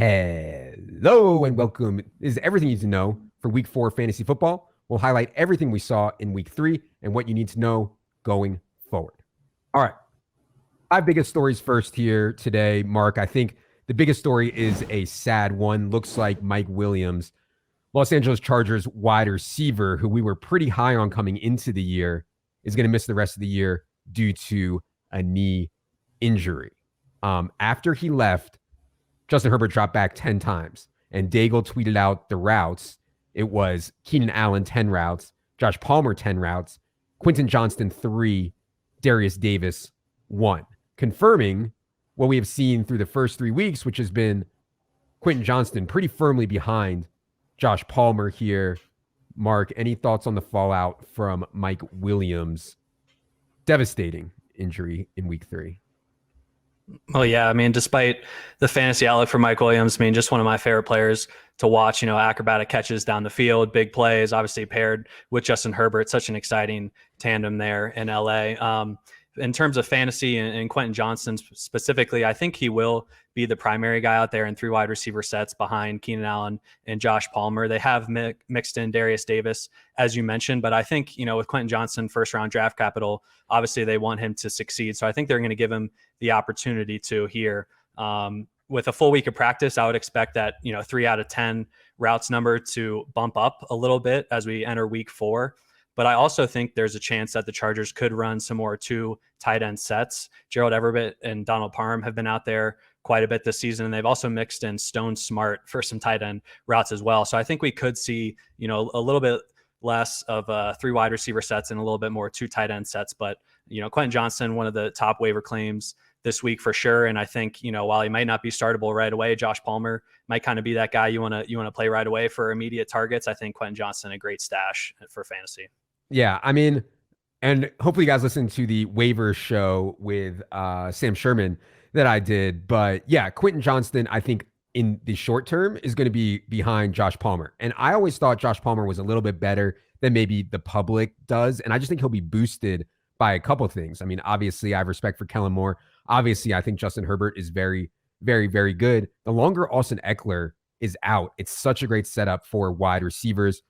Hello and welcome. This is everything you need to know for week 4 fantasy football. We'll highlight everything we saw in week 3 and what you need to know going forward. All right. 5 biggest stories first here today. Mark, I think the biggest story is a sad one. Looks like Mike Williams, Los Angeles Chargers wide receiver, who we were pretty high on coming into the year, is going to miss the rest of the year due to a knee injury. After he left, Justin Herbert dropped back 10 times, and Daigle tweeted out the routes. It was Keenan Allen, 10 routes, Josh Palmer, 10 routes, Quentin Johnston, 3, Darius Davis, 1, confirming what we have seen through the first 3 weeks, which has been Quentin Johnston pretty firmly behind Josh Palmer here. Mark, any thoughts on the fallout from Mike Williams' devastating injury in week 3? Well, yeah, I mean, despite the fantasy outlook for Mike Williams, I mean, just one of my favorite players to watch, acrobatic catches down the field, big plays, obviously paired with Justin Herbert, such an exciting tandem there in LA. In terms of fantasy and Quentin Johnston specifically, I think he will be the primary guy out there in 3 wide receiver sets behind Keenan Allen and Josh Palmer. They have mixed in Darius Davis, as you mentioned, but I think, with Quentin Johnston, first round draft capital, obviously they want him to succeed. So I think they're going to give him the opportunity to here. With a full week of practice, I would expect that, 3 out of 10 routes number to bump up a little bit as we enter week 4. But I also think there's a chance that the Chargers could run some more 2 tight end sets. Gerald Everett and Donald Parham have been out there quite a bit this season, and they've also mixed in Stone Smart for some tight end routes as well. So I think we could see, a little bit less of 3 wide receiver sets and a little bit more 2 tight end sets. But, Quentin Johnston, one of the top waiver claims this week for sure. And I think, while he might not be startable right away, Josh Palmer might kind of be that guy you want to play right away for immediate targets. I think Quentin Johnston, a great stash for fantasy. Yeah, I mean, and hopefully you guys listen to the waiver show with Sam Sherman that I did. But yeah, Quentin Johnston, I think in the short term is going to be behind Josh Palmer. And I always thought Josh Palmer was a little bit better than maybe the public does. And I just think he'll be boosted by a couple of things. I mean, obviously I have respect for Kellen Moore. Obviously, I think Justin Herbert is very, very, very good. The longer Austin Eckler is out, it's such a great setup for wide receivers.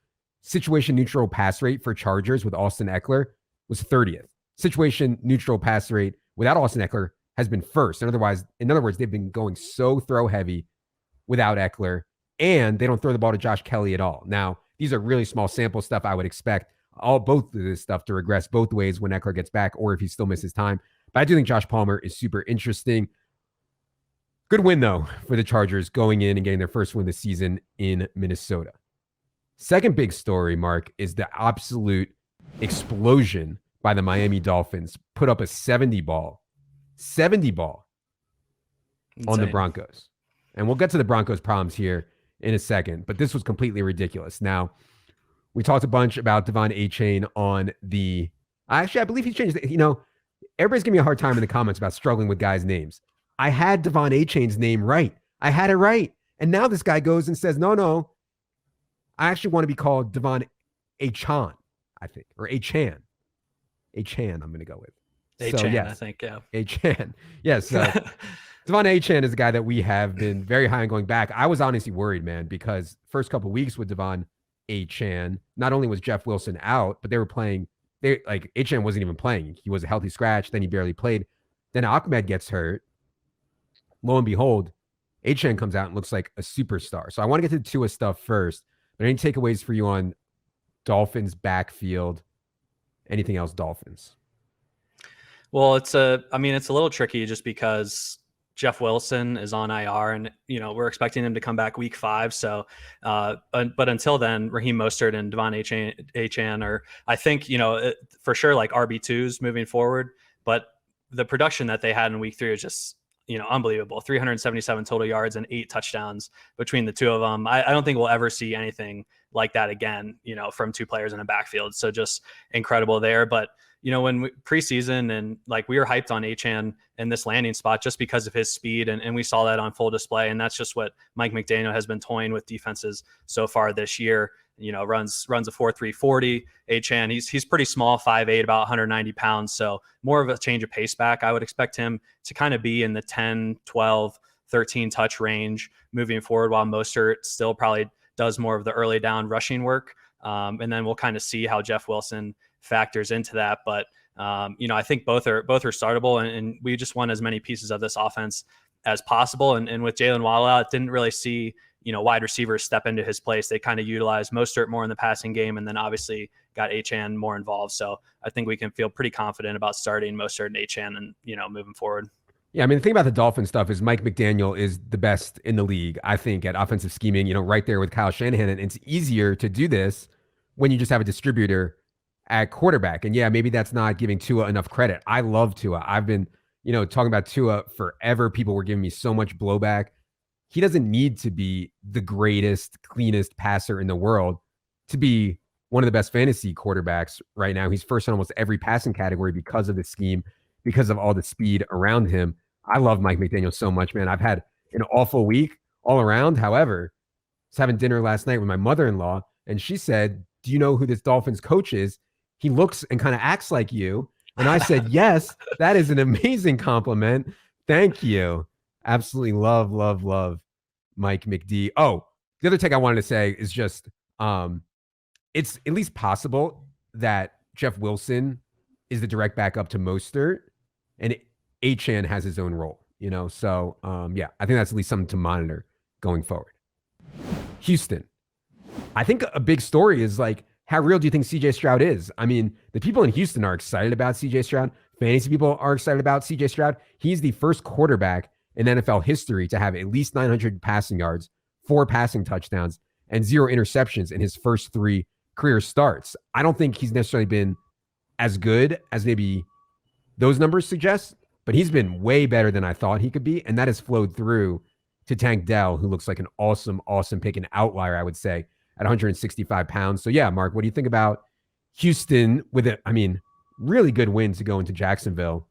Situation neutral pass rate for Chargers with Austin Eckler was 30th. Situation neutral pass rate without Austin Eckler has been first. In other words, they've been going so throw heavy without Eckler, and they don't throw the ball to Josh Kelly at all. Now, these are really small sample stuff. I would expect both of this stuff to regress both ways when Eckler gets back or if he still misses time. But I do think Josh Palmer is super interesting. Good win, though, for the Chargers going in and getting their first win this season in Minnesota. Second big story, Mark, is the absolute explosion by the Miami Dolphins. Put up a 70 ball on the Broncos. And we'll get to the Broncos' problems here in a second, but this was completely ridiculous. Now, we talked a bunch about Devon Achane on the... Actually, I believe he changed it. Everybody's giving me a hard time in the comments about struggling with guys' names. I had Devon Achane's name right. I had it right. And now this guy goes and says, no, I actually want to be called Devon Achane, I think, or Achane. Achane, I'm going to go with. Achane, so, yes, I think, yeah. Achane. Yes. Devon Achane is a guy that we have been very high on going back. I was honestly worried, man, because first couple of weeks with Devon Achane, not only was Jeff Wilson out, but they were playing. Achane wasn't even playing. He was a healthy scratch. Then he barely played. Then Ahmed gets hurt. Lo and behold, Achane comes out and looks like a superstar. So I want to get to the Tua stuff first. But any takeaways for you on Dolphins backfield? Anything else Dolphins? Well, it's a little tricky just because Jeff Wilson is on IR and, we're expecting him to come back week 5. So, but until then, Raheem Mostert and Devon Achane are, I think, for sure, like RB2s moving forward. But the production that they had in week 3 is just, unbelievable. 377 total yards and 8 touchdowns between the two of them. I don't think we'll ever see anything like that again, from 2 players in a backfield. So just incredible there. But, when preseason and we were hyped on Achane in this landing spot just because of his speed. And we saw that on full display. And that's just what Mike McDaniel has been toying with defenses so far this year. Runs a 4.3 40. Achane, he's pretty small, 5'8", about 190 pounds. So more of a change of pace back. I would expect him to kind of be in the 10, 12, 13 touch range moving forward, while Mostert still probably does more of the early down rushing work. And then we'll kind of see how Jeff Wilson factors into that. But, I think both are startable, and we just want as many pieces of this offense as possible. And with Jalen Waddle out, didn't really see, wide receivers step into his place. They kind of utilized Mostert more in the passing game, and then obviously got Achane more involved. So I think we can feel pretty confident about starting Mostert and Achane and, moving forward. Yeah, I mean, the thing about the Dolphin stuff is Mike McDaniel is the best in the league, I think, at offensive scheming, right there with Kyle Shanahan. And it's easier to do this when you just have a distributor at quarterback. And yeah, maybe that's not giving Tua enough credit. I love Tua. I've been, talking about Tua forever. People were giving me so much blowback. He doesn't need to be the greatest, cleanest passer in the world to be one of the best fantasy quarterbacks right now. He's first in almost every passing category because of the scheme, because of all the speed around him. I love Mike McDaniel so much, man. I've had an awful week all around. However, I was having dinner last night with my mother-in-law, and she said, "Do you know who this Dolphins coach is? He looks and kind of acts like you." And I said, "Yes, that is an amazing compliment. Thank you." Absolutely love Mike McD. Oh, the other take I wanted to say is just it's at least possible that Jeff Wilson is the direct backup to Mostert, and Achane has his own role, So, yeah, I think that's at least something to monitor going forward. Houston. I think a big story is like, how real do you think CJ Stroud is? I mean, the people in Houston are excited about CJ Stroud. Fantasy people are excited about CJ Stroud. He's the first quarterback in NFL history to have at least 900 passing yards, 4 passing touchdowns, and 0 interceptions in his first 3 career starts. I don't think he's necessarily been as good as maybe those numbers suggest, but he's been way better than I thought he could be, and that has flowed through to Tank Dell, who looks like an awesome pick, an outlier, I would say, at 165 pounds. So yeah, Mark, what do you think about Houston with it? I mean, really good win to go into Jacksonville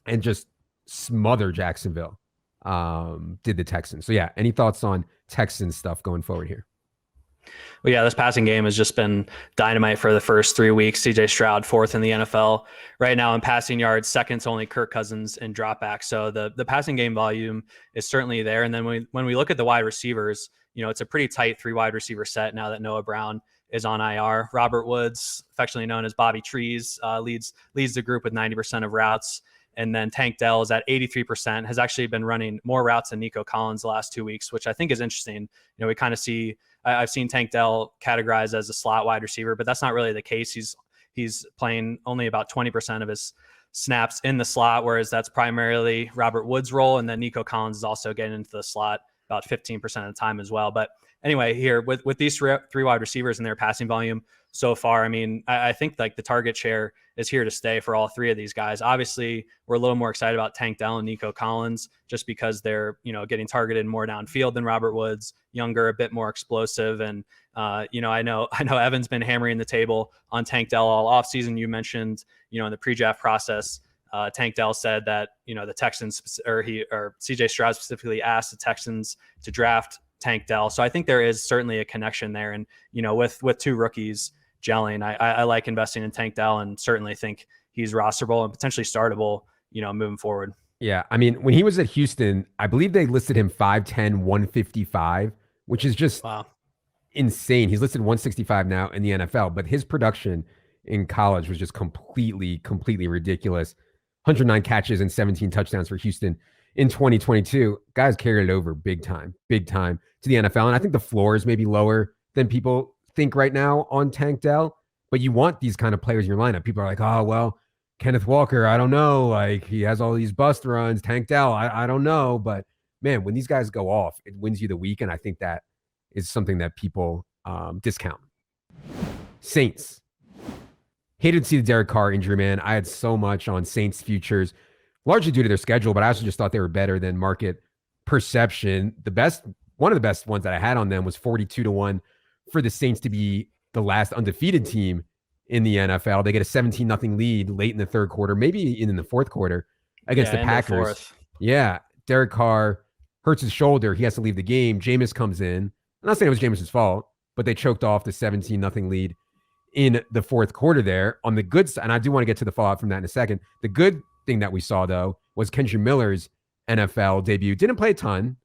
and just smother Jacksonville, did the Texans. So yeah, any thoughts on Texans stuff going forward here? Well, yeah, this passing game has just been dynamite for the first 3 weeks. CJ Stroud, 4th in the NFL right now in passing yards, second to only Kirk Cousins in dropback. So the passing game volume is certainly there. And then when we look at the wide receivers, it's a pretty tight 3 wide receiver set now that Noah Brown is on IR. Robert Woods, affectionately known as Bobby Trees, leads the group with 90% of routes. And then Tank Dell is at 83%, has actually been running more routes than Nico Collins the last 2 weeks, which I think is interesting. We kind of see, I've seen Tank Dell categorized as a slot wide receiver, but that's not really the case. He's playing only about 20% of his snaps in the slot, whereas that's primarily Robert Woods' role. And then Nico Collins is also getting into the slot about 15% of the time as well. But anyway, here with these 3 wide receivers and their passing volume so far, I mean, I think like the target share is here to stay for all 3 of these guys. Obviously, we're a little more excited about Tank Dell and Nico Collins just because they're, getting targeted more downfield than Robert Woods, younger, a bit more explosive. And, I know Evan's been hammering the table on Tank Dell all offseason. You mentioned, in the pre-draft process, Tank Dell said that, the Texans or CJ Stroud specifically asked the Texans to draft Tank Dell. So I think there is certainly a connection there. And, with 2 rookies gelling, I like investing in Tank Dell and certainly think he's rosterable and potentially startable, moving forward. Yeah. I mean, when he was at Houston, I believe they listed him 5'10", 155, which is just insane. He's listed 165 now in the NFL, but his production in college was just completely ridiculous. 109 catches and 17 touchdowns for Houston in 2022. Guys carried it over big time to the NFL. And I think the floor is maybe lower than people think right now on Tank Dell, but you want these kind of players in your lineup. People are like, oh, well, Kenneth Walker, I don't know. Like, he has all these bust runs. Tank Dell, I don't know. But man, when these guys go off, it wins you the week. And I think that is something that people discount. Saints. Hated to see the Derek Carr injury, man. I had so much on Saints futures, largely due to their schedule, but I also just thought they were better than market perception. One of the best ones that I had on them was 42-1 for the Saints to be the last undefeated team in the NFL. They get a 17-0 lead late in the 3rd quarter, maybe in the 4th quarter against the Packers. Yeah, Derek Carr hurts his shoulder. He has to leave the game. Jameis comes in. I'm not saying it was Jameis's fault, but they choked off the 17-0 lead in the 4th quarter there. On the good side, and I do want to get to the fallout from that in a second. The good thing that we saw, though, was Kendra Miller's NFL debut. Didn't play a ton.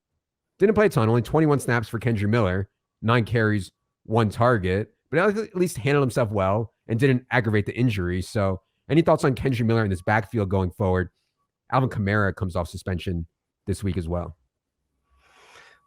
Only 21 snaps for Kendry Miller, 9 carries, 1 target, but at least handled himself well and didn't aggravate the injury. So, any thoughts on Kendry Miller in this backfield going forward? Alvin Kamara comes off suspension this week as well.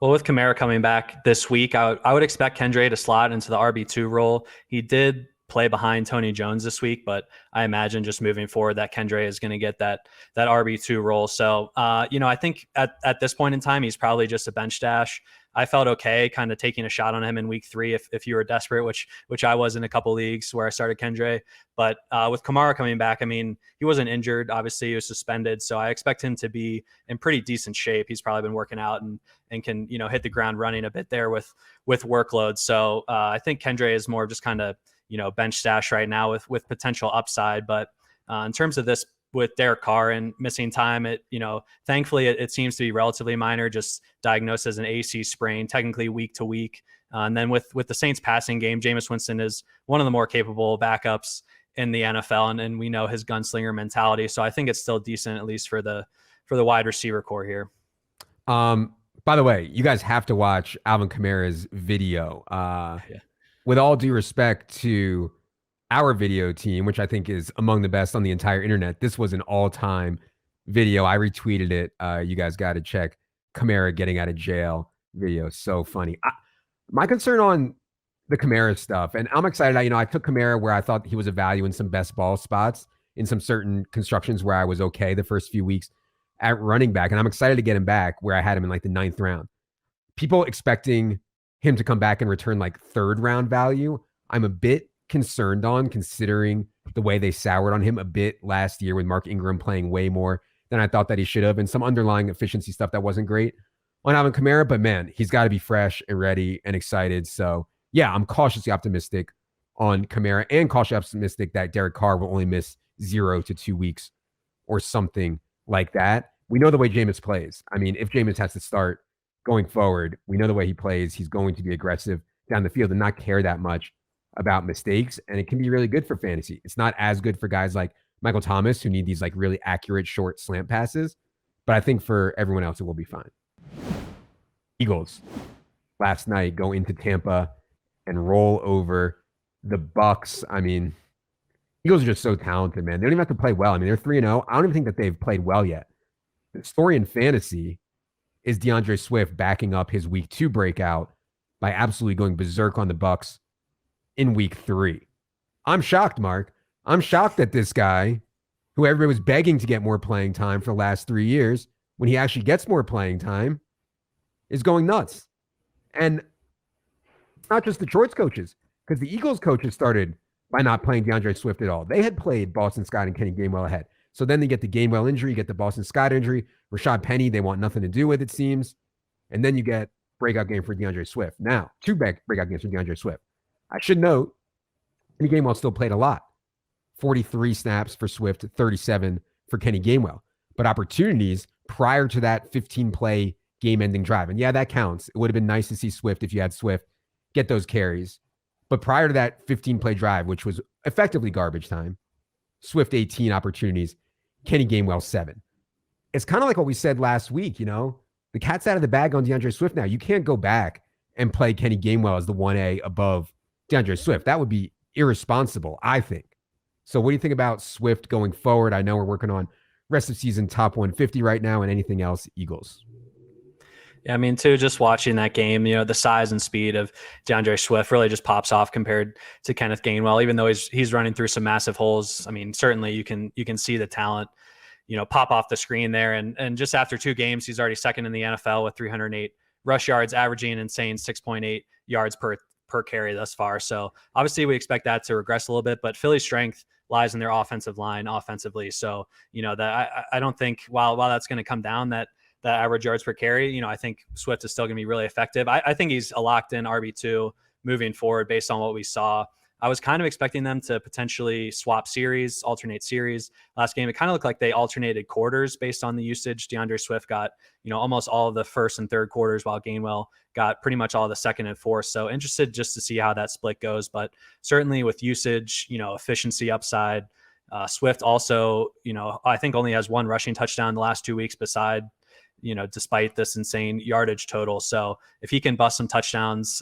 Well, with Kamara coming back this week, I would expect Kendry to slot into the RB2 role. He did play behind Tony Jones this week, but I imagine just moving forward that Kendry is going to get that RB2 role. So, I think at this point in time, he's probably just a bench stash. I felt okay kind of taking a shot on him in week 3 if you were desperate, which I was in a couple leagues where I started Kendry. But with Kamara coming back, I mean, he wasn't injured. Obviously, he was suspended. So I expect him to be in pretty decent shape. He's probably been working out and can, hit the ground running a bit there with workload. So I think Kendry is more just kind of, bench stash right now with potential upside. But in terms of this with Derek Carr and missing time, thankfully it seems to be relatively minor, just diagnosed as an AC sprain, technically week to week. And then with the Saints passing game, Jameis Winston is one of the more capable backups in the NFL, and we know his gunslinger mentality. So I think it's still decent, at least for the wide receiver core here. By the way, you guys have to watch Alvin Kamara's video. With all due respect to our video team, which I think is among the best on the entire internet, this was an all-time video. I retweeted it. You guys got to check Kamara getting out of jail video. So funny. My concern on the Kamara stuff, and I'm excited. I took Kamara where I thought he was a value in some best ball spots, in some certain constructions where I was okay the first few weeks at running back, and I'm excited to get him back where I had him in like the 9th round. People expecting him to come back and return like 3rd round value, I'm a bit concerned on, considering the way they soured on him a bit last year with Mark Ingram playing way more than I thought that he should have, and some underlying efficiency stuff that wasn't great on Alvin Kamara. But man, he's got to be fresh and ready and excited. So yeah, I'm cautiously optimistic on Kamara and cautiously optimistic that Derek Carr will only miss 0 to 2 weeks or something like that. We know the way Jameis plays. I mean, if Jameis has to start going forward, we know the way he plays. He's going to be aggressive down the field and not care that much about mistakes. And it can be really good for fantasy. It's not as good for guys like Michael Thomas, who need these like really accurate short slant passes. But I think for everyone else, it will be fine. Eagles last night go into Tampa and roll over the Bucs. I mean, Eagles are just so talented, man. They don't even have to play well. I mean, they're 3-0. I don't even think that they've played well yet. The story in fantasy is DeAndre Swift backing up his week 2 breakout by absolutely going berserk on the Bucs in week 3. I'm shocked, Mark. I'm shocked that this guy, who everybody was begging to get more playing time for the last 3 years, when he actually gets more playing time, is going nuts. And it's not just Detroit's coaches, because the Eagles coaches started by not playing DeAndre Swift at all. They had played Boston Scott and Kenny Gainwell ahead. So then they get the Gainwell injury, you get the Boston Scott injury, Rashad Penny, they want nothing to do with, it seems. And then you get breakout game for DeAndre Swift. Now, 2 breakout games for DeAndre Swift. I should note, Kenny Gainwell still played a lot. 43 snaps for Swift, 37 for Kenny Gainwell. But opportunities prior to that 15-play game-ending drive. And yeah, that counts. It would have been nice to see Swift, if you had Swift, get those carries. But prior to that 15-play drive, which was effectively garbage time, Swift 18 opportunities, Kenny Gainwell 7. It's kind of like what we said last week, the cat's out of the bag on DeAndre Swift now. You can't go back and play Kenny Gainwell as the 1A above DeAndre Swift. That would be irresponsible, I think. So what do you think about Swift going forward? I know we're working on rest of season top 150 right now, and anything else, Eagles. Yeah, I mean, too, just watching that game, the size and speed of DeAndre Swift really just pops off compared to Kenneth Gainwell, even though he's running through some massive holes. I mean, certainly you can see the talent, pop off the screen there. And just after 2 games, he's already second in the NFL with 308 rush yards, averaging an insane 6.8 yards per carry thus far. So obviously we expect that to regress a little bit, but Philly's strength lies in their offensive line offensively. So, that I don't think while that's going to come down, that average yards per carry, I think Swift is still going to be really effective. I think he's a locked in RB2 moving forward based on what we saw. I was kind of expecting them to potentially alternate series. Last game, it kind of looked like they alternated quarters based on the usage. DeAndre Swift got, almost all of the first and third quarters, while Gainwell got pretty much all of the second and fourth. So interested just to see how that split goes. But certainly with usage, efficiency upside, Swift also, I think only has 1 rushing touchdown the last 2 weeks beside despite this insane yardage total. So if he can bust some touchdowns,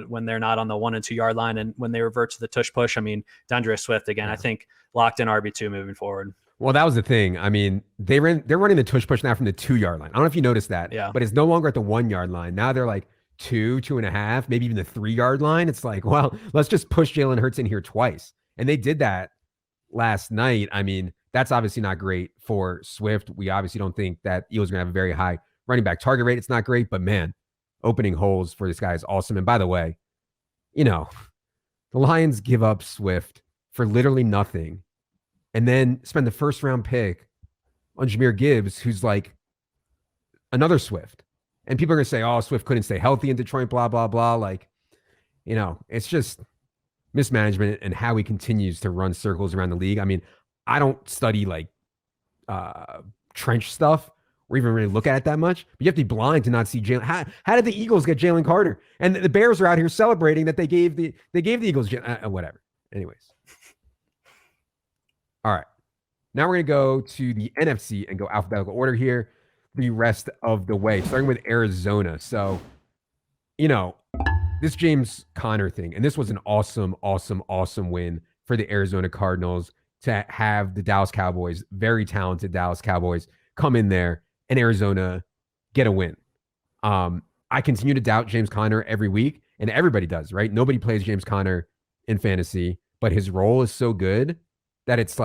when they're not on the 1 and 2 yard line, and when they revert to the tush push, I mean, DeAndre Swift again, I think locked in RB2 moving forward. Well, that was the thing. I mean, they're running the tush push now from the 2 yard line. I don't know if you noticed that, but it's no longer at the 1 yard line. Now they're like 2.5, maybe even the 3 yard line. It's like, well, let's just push Jalen Hurts in here twice. And they did that last night. I mean, that's obviously not great for Swift. We obviously don't think that Eagles are going to have a very high running back target rate. It's not great, but man, opening holes for this guy is awesome. And by the way, the Lions give up Swift for literally nothing and then spend the first round pick on Jahmyr Gibbs, who's like another Swift. And people are going to say, oh, Swift couldn't stay healthy in Detroit, blah, blah, blah. Like, it's just mismanagement and how he continues to run circles around the league. I mean, I don't study like trench stuff or even really look at it that much, but you have to be blind to not see Jalen. How did the Eagles get Jalen Carter? And the Bears are out here celebrating that they gave the Eagles whatever. Anyways. All right. Now we're going to go to the NFC and go alphabetical order here the rest of the way, starting with Arizona. So, this James Conner thing, and this was an awesome, awesome, awesome win for the Arizona Cardinals to have the Dallas Cowboys, very talented Dallas Cowboys, come in there and Arizona get a win. I continue to doubt James Conner every week, and everybody does, right? Nobody plays James Conner in fantasy, but his role is so good that it's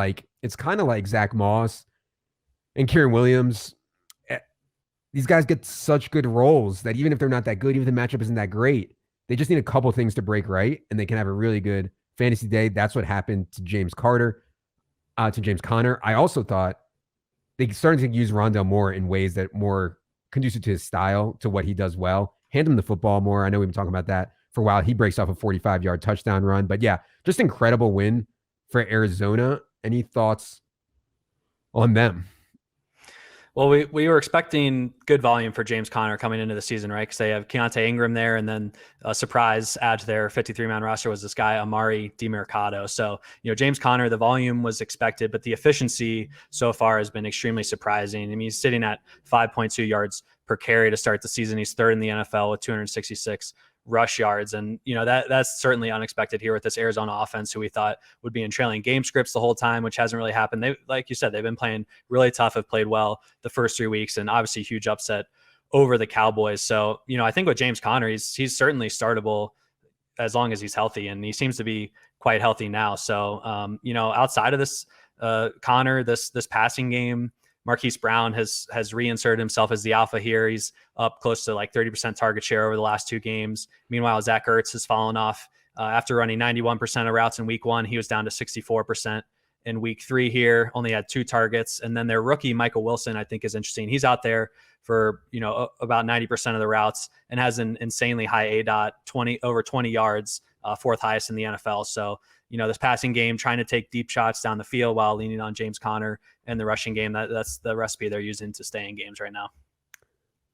kind of like Zach Moss and Kieran Williams. These guys get such good roles that even if they're not that good, even if the matchup isn't that great, they just need a couple things to break right, and they can have a really good fantasy day. That's what happened to James Conner. I also thought they started to use Rondale Moore in ways that more conducive to his style, to what he does well. Hand him the football more. I know we've been talking about that for a while. He breaks off a 45-yard touchdown run. But yeah, just incredible win for Arizona. Any thoughts on them? Well, we were expecting good volume for James Conner coming into the season, right? Because they have Keontae Ingram there, and then a surprise add to their 53-man roster was this guy, Amari DiMercado. So, James Conner, the volume was expected, but the efficiency so far has been extremely surprising. I mean, he's sitting at 5.2 yards per carry to start the season. He's third in the NFL with 266 rush yards. And, that's certainly unexpected here with this Arizona offense, who we thought would be in trailing game scripts the whole time, which hasn't really happened. They, like you said, they've been playing really tough, have played well the first 3 weeks, and obviously huge upset over the Cowboys. So, I think with James Conner, he's certainly startable as long as he's healthy, and he seems to be quite healthy now. So, outside of this Conner, this passing game, Marquise Brown has reinserted himself as the alpha here. He's up close to like 30% target share over the last 2 games. Meanwhile, Zach Ertz has fallen off after running 91% of routes in week 1. He was down to 64% in week 3 here, only had 2 targets. And then their rookie, Michael Wilson, I think is interesting. He's out there for, about 90% of the routes and has an insanely high ADOT, over 20 yards, 4th highest in the NFL. So, this passing game, trying to take deep shots down the field while leaning on James Conner, and the rushing game, that's the recipe they're using to stay in games right now.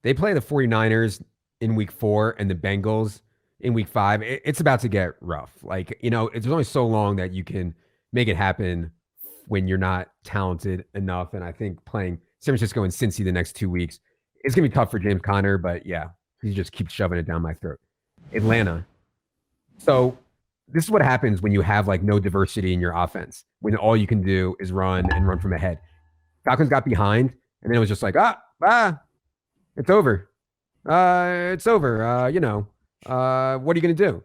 They play the 49ers in week 4 and the Bengals in week 5. It's about to get rough. Like, it's only so long that you can make it happen when you're not talented enough. And I think playing San Francisco and Cincy the next 2 weeks, it's going to be tough for James Conner, but yeah, he just keeps shoving it down my throat. Atlanta. So this is what happens when you have like no diversity in your offense, when all you can do is run and run from ahead. Falcons got behind, and then it was just like, it's over. It's over. What are you going to do?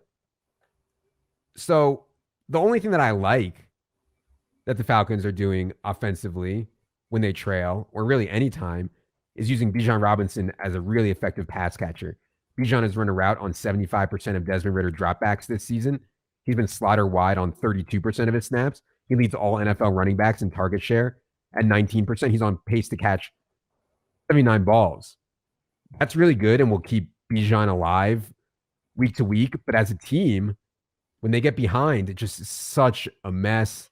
So the only thing that I like that the Falcons are doing offensively when they trail, or really anytime, is using Bijan Robinson as a really effective pass catcher. Bijan has run a route on 75% of Desmond Ridder dropbacks this season. He's been slaughter wide on 32% of his snaps. He leads all NFL running backs in target share at 19%. He's on pace to catch 79 balls. That's really good and will keep Bijan alive week to week. But as a team, when they get behind, it just is such a mess.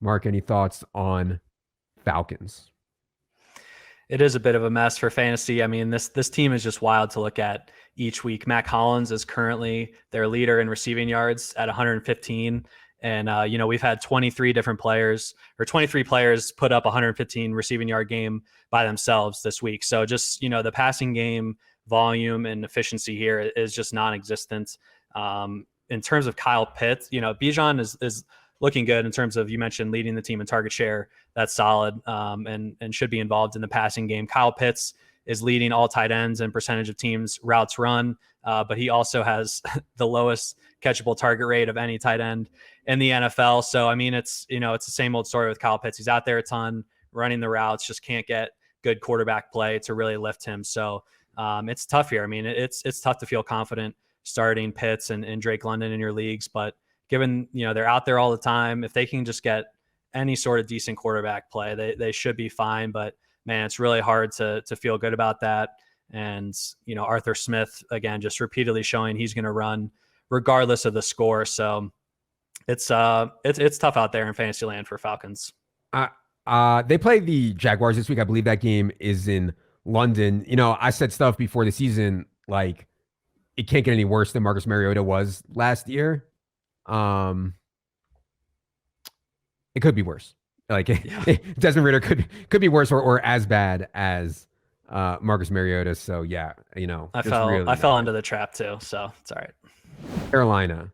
Mark, any thoughts on Falcons? It is a bit of a mess for fantasy. I mean, this team is just wild to look at each week. Mac Hollins is currently their leader in receiving yards at 115. And, we've had 23 different players or 23 players put up 115 receiving yard game by themselves this week. So just, the passing game volume and efficiency here is just non-existent. In terms of Kyle Pitts, Bijan is looking good in terms of, you mentioned leading the team in target share. That's solid, and should be involved in the passing game. Kyle Pitts is leading all tight ends and percentage of teams routes run, but he also has the lowest catchable target rate of any tight end in the NFL. So, I mean, it's the same old story with Kyle Pitts. He's out there a ton running the routes, just can't get good quarterback play to really lift him. So it's tough here. I mean, it's tough to feel confident starting Pitts and Drake London in your leagues, but given, they're out there all the time, if they can just get any sort of decent quarterback play, they should be fine. But man, it's really hard to feel good about that. And, Arthur Smith, again, just repeatedly showing he's going to run regardless of the score. So it's tough out there in fantasy land for Falcons. They play the Jaguars this week. I believe that game is in London. I said stuff before the season, like it can't get any worse than Marcus Mariota was last year. It could be worse. Like Desmond Ridder could be worse or as bad as Marcus Mariota. So yeah, I fell into the trap too. So it's all right. Carolina.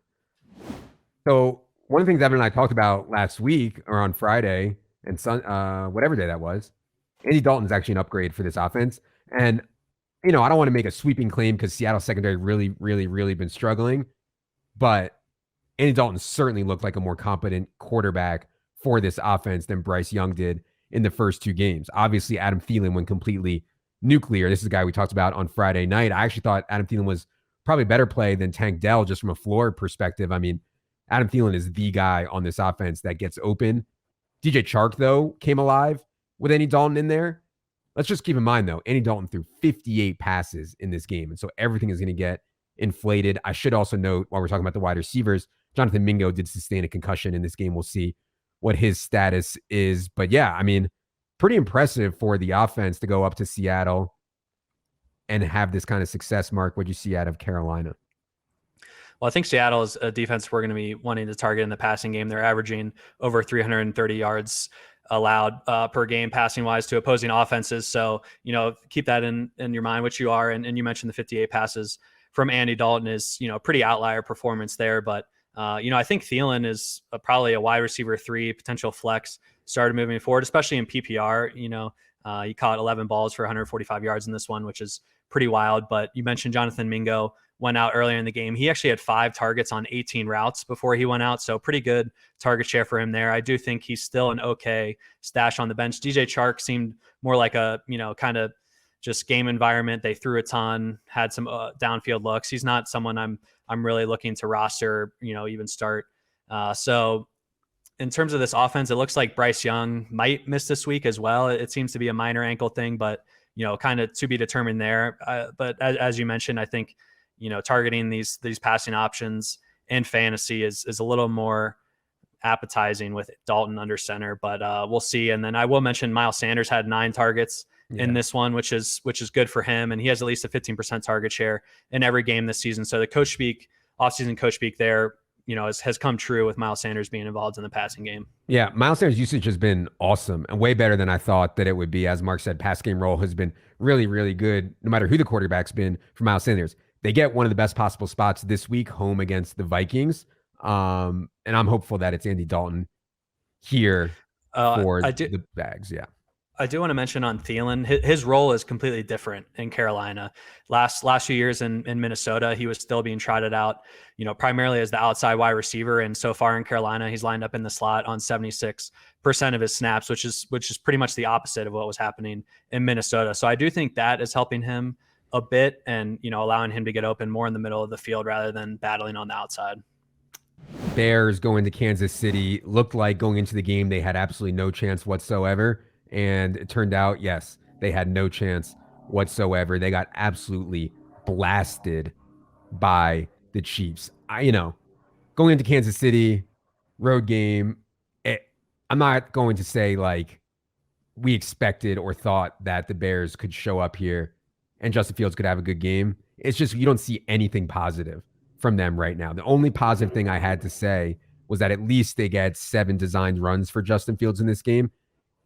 So one of the things Evan and I talked about last week or on Friday and whatever day that was, Andy Dalton's actually an upgrade for this offense. And I don't want to make a sweeping claim because Seattle secondary really, really, really been struggling, but Andy Dalton certainly looked like a more competent quarterback for this offense than Bryce Young did in the first two games. Obviously, Adam Thielen went completely nuclear. This is a guy we talked about on Friday night. I actually thought Adam Thielen was probably better play than Tank Dell just from a floor perspective. I mean, Adam Thielen is the guy on this offense that gets open. DJ Chark, though, came alive with Andy Dalton in there. Let's just keep in mind, though, Andy Dalton threw 58 passes in this game, and so everything is going to get inflated. I should also note, while we're talking about the wide receivers, Jonathan Mingo did sustain a concussion in this game. We'll see what his status is. But yeah, I mean, pretty impressive for the offense to go up to Seattle and have this kind of success. Mark, what'd you see out of Carolina? Well, I think Seattle is a defense we're going to be wanting to target in the passing game. They're averaging over 330 yards allowed per game passing wise to opposing offenses. So, keep that in your mind, which you are. And you mentioned the 58 passes from Andy Dalton is, pretty outlier performance there. But, I think Thielen is probably a wide receiver 3 potential flex started moving forward, especially in PPR. He caught 11 balls for 145 yards in this one, which is pretty wild. But you mentioned Jonathan Mingo went out earlier in the game. He actually had 5 targets on 18 routes before he went out. So pretty good target share for him there. I do think he's still an okay stash on the bench. DJ Chark seemed more like a, kind of just game environment. They threw a ton, had some downfield looks. He's not someone I'm really looking to roster, even start. So in terms of this offense, it looks like Bryce Young might miss this week as well. It seems to be a minor ankle thing, but, kind of to be determined there. But as you mentioned, I think, targeting these passing options in fantasy is a little more appetizing with Dalton under center, but we'll see. And then I will mention Miles Sanders had 9 targets in this one, which is good for him. And he has at least a 15% target share in every game this season. So the offseason coach speak there, has come true with Miles Sanders being involved in the passing game. Yeah, Miles Sanders' usage has been awesome and way better than I thought that it would be. As Mark said, pass game role has been really, really good, no matter who the quarterback's been for Miles Sanders. They get one of the best possible spots this week, home against the Vikings. And I'm hopeful that it's Andy Dalton here for the Bags. Yeah. I do want to mention on Thielen, his role is completely different in Carolina. Last few years in Minnesota, he was still being trotted out, primarily as the outside wide receiver. And so far in Carolina, he's lined up in the slot on 76% of his snaps, which is pretty much the opposite of what was happening in Minnesota. So I do think that is helping him a bit and, allowing him to get open more in the middle of the field rather than battling on the outside. Bears going to Kansas City looked like going into the game they had absolutely no chance whatsoever. And it turned out, yes, they had no chance whatsoever. They got absolutely blasted by the Chiefs. Going into Kansas City, road game, I'm not going to say like we expected or thought that the Bears could show up here and Justin Fields could have a good game. It's just you don't see anything positive from them right now. The only positive thing I had to say was that at least they get 7 designed runs for Justin Fields in this game.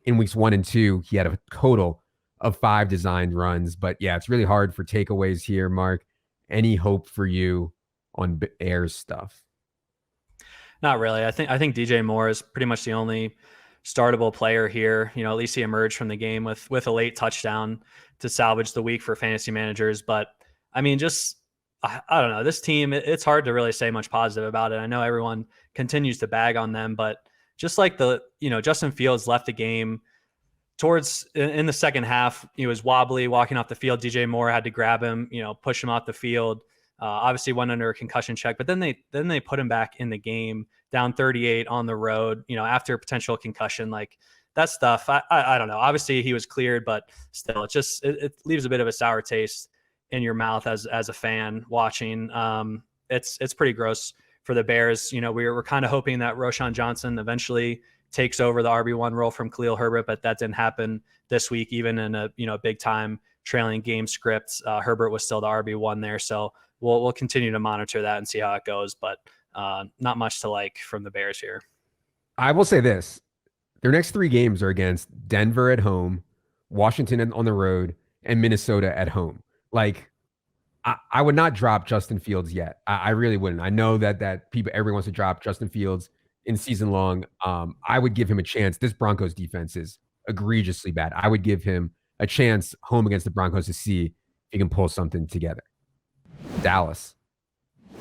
In weeks 1 and 2, he had a total of 5 designed runs. But yeah, it's really hard for takeaways here, Mark. Any hope for you on Bears stuff? Not really. I think DJ Moore is pretty much the only startable player here. At least he emerged from the game with a late touchdown to salvage the week for fantasy managers. But I mean, just I don't know. This team, it's hard to really say much positive about it. I know everyone continues to bag on them, but just like Justin Fields left the game towards in the second half, he was wobbly walking off the field. DJ Moore had to grab him, push him off the field. Obviously went under a concussion check, but then they put him back in the game down 38 on the road, after a potential concussion. Like that stuff, I don't know. Obviously he was cleared, but still it leaves a bit of a sour taste in your mouth as a fan watching. It's pretty gross for the Bears. We're kind of hoping that Roschon Johnson eventually takes over the RB1 role from Khalil Herbert, but that didn't happen this week. Even in a big time trailing game script, Herbert was still the RB1 there. So we'll continue to monitor that and see how it goes, but not much to like from the Bears here. I will say this. Their next 3 games are against Denver at home, Washington on the road, and Minnesota at home. Like, I would not drop Justin Fields yet. I really wouldn't. I know that everyone wants to drop Justin Fields in season long. I would give him a chance. This Broncos defense is egregiously bad. I would give him a chance home against the Broncos to see if he can pull something together. Dallas.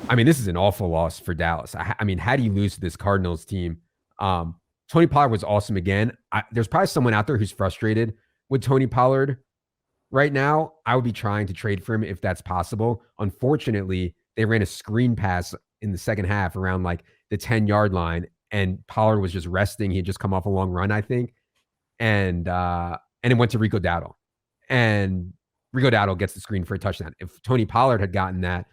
I mean, this is an awful loss for Dallas. I mean, how do you lose to this Cardinals team? Tony Pollard was awesome again. There's probably someone out there who's frustrated with Tony Pollard right now. I would be trying to trade for him if that's possible. Unfortunately, they ran a screen pass in the second half around like the 10-yard line, and Pollard was just resting. He had just come off a long run, I think. And it went to Rico Dowdle. And Rico Dowdle gets the screen for a touchdown. If Tony Pollard had gotten that,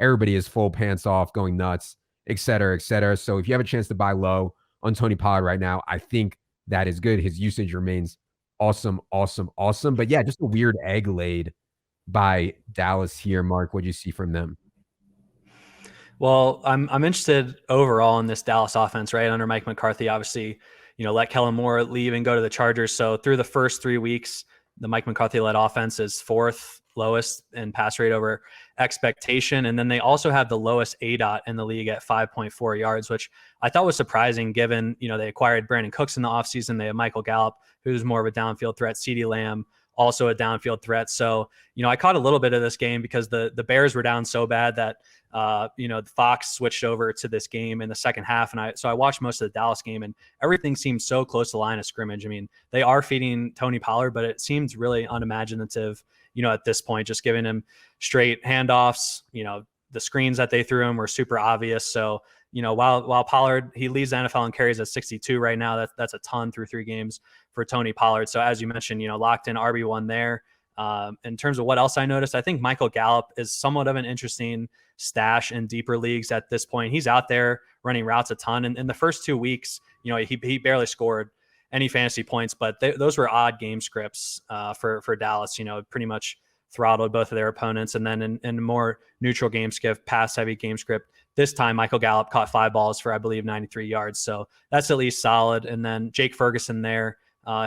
everybody is full pants off, going nuts, et cetera, et cetera. So if you have a chance to buy low on Tony Pollard right now, I think that is good. His usage remains awesome. But yeah, just a weird egg laid by Dallas here. Mark, what do you see from them? Well, I'm interested overall in this Dallas offense, right? Under Mike McCarthy, obviously, let Kellen Moore leave and go to the Chargers. So through the first 3 weeks, the Mike McCarthy-led offense is 4th lowest in pass rate over expectation. And then they also have the lowest ADOT in the league at 5.4 yards, which I thought was surprising given, they acquired Brandon Cooks in the offseason. They have Michael Gallup, who's more of a downfield threat. CeeDee Lamb, also a downfield threat. So, I caught a little bit of this game because the Bears were down so bad that, Fox switched over to this game in the second half. And I watched most of the Dallas game, and everything seemed so close to the line of scrimmage. I mean, they are feeding Tony Pollard, but it seems really unimaginative, at this point, just giving him straight handoffs. The screens that they threw him were super obvious. So, while Pollard, he leads the NFL in carries at 62 right now. That's a ton through 3 games for Tony Pollard. So as you mentioned, locked in RB1 there. In terms of what else I noticed, I think Michael Gallup is somewhat of an interesting stash in deeper leagues at this point. He's out there running routes a ton. And in the first 2 weeks, he barely scored any fantasy points, but those were odd game scripts for Dallas, pretty much throttled both of their opponents. And then in a more neutral game script, pass heavy game script, this time Michael Gallup caught 5 balls for, I believe, 93 yards. So that's at least solid. And then Jake Ferguson there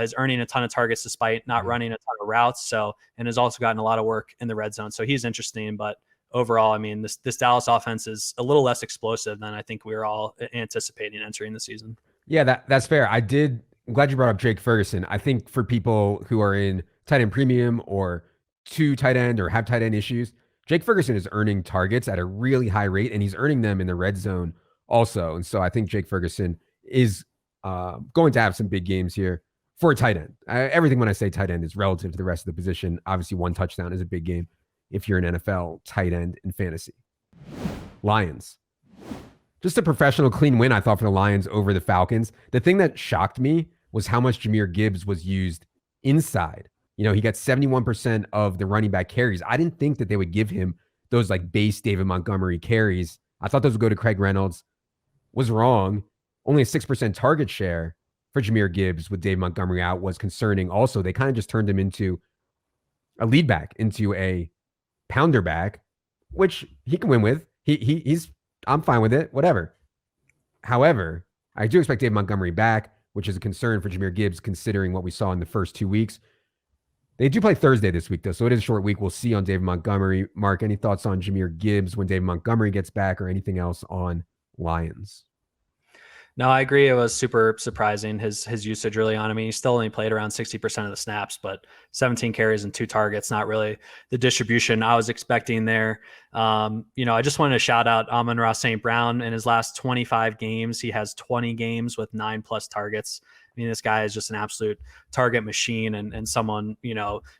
is earning a ton of targets despite not running a ton of routes. So, and has also gotten a lot of work in the red zone. So he's interesting, but overall, I mean, this Dallas offense is a little less explosive than I think we were all anticipating entering the season. Yeah, that's fair. I'm glad you brought up Jake Ferguson. I think for people who are in tight end premium or 2 tight end or have tight end issues, Jake Ferguson is earning targets at a really high rate, and he's earning them in the red zone also. And so I think Jake Ferguson is going to have some big games here for a tight end. Everything when I say tight end is relative to the rest of the position. Obviously, 1 touchdown is a big game if you're an NFL tight end in fantasy. Lions. Just a professional clean win, I thought, for the Lions over the Falcons. The thing that shocked me was how much Jahmyr Gibbs was used inside. He got 71% of the running back carries. I didn't think that they would give him those like base David Montgomery carries. I thought those would go to Craig Reynolds. Was wrong. Only a 6% target share for Jahmyr Gibbs with Dave Montgomery out was concerning. Also, they kind of just turned him into a lead back, into a pounder back, which he can win with. I'm fine with it. Whatever. However, I do expect Dave Montgomery back, which is a concern for Jahmyr Gibbs considering what we saw in the first 2 weeks. They do play Thursday this week, though, so it is a short week. We'll see on Dave Montgomery. Mark, any thoughts on Jahmyr Gibbs when Dave Montgomery gets back or anything else on Lions? No, I agree. It was super surprising, his usage early on. I mean, he still only played around 60% of the snaps, but 17 carries and 2 targets, not really the distribution I was expecting there. I just wanted to shout out Amon-Ra St. Brown. In his last 25 games, he has 20 games with 9+ targets. I mean, this guy is just an absolute target machine and someone,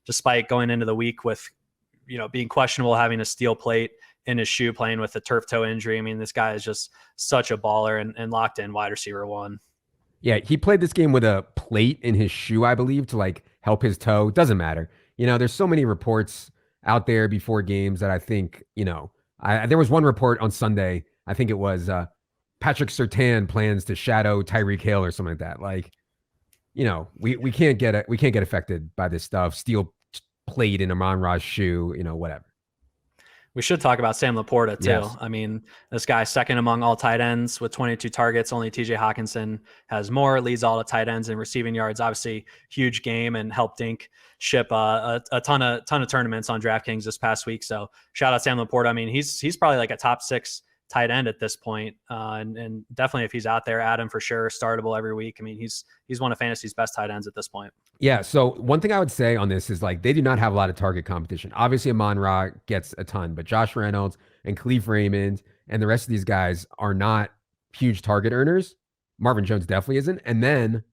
despite going into the week with, being questionable, having a steel plate in his shoe, playing with a turf toe injury. I mean, this guy is just such a baller and locked in wide receiver 1. Yeah, he played this game with a plate in his shoe, I believe, to help his toe. Doesn't matter. There's so many reports out there before games that I think, there was one report on Sunday. I think it was Patrick Surtain plans to shadow Tyreek Hill or something like that. We can't get affected by this stuff. Steel plate in Amon-Ra's shoe, whatever. We should talk about Sam Laporta too. Yes. I mean, this guy's second among all tight ends with 22 targets. Only TJ Hawkinson has more, leads all the tight ends in receiving yards. Obviously, huge game and helped Dink ship a ton of tournaments on DraftKings this past week. So shout out Sam Laporta. I mean, he's probably like a top 6 tight end at this point. And definitely if he's out there, add him for sure. Startable every week. I mean, he's one of fantasy's best tight ends at this point. Yeah. So one thing I would say on this is they do not have a lot of target competition. Obviously, Amon-Ra gets a ton, but Josh Reynolds and Khalif Raymond and the rest of these guys are not huge target earners. Marvin Jones definitely isn't. And then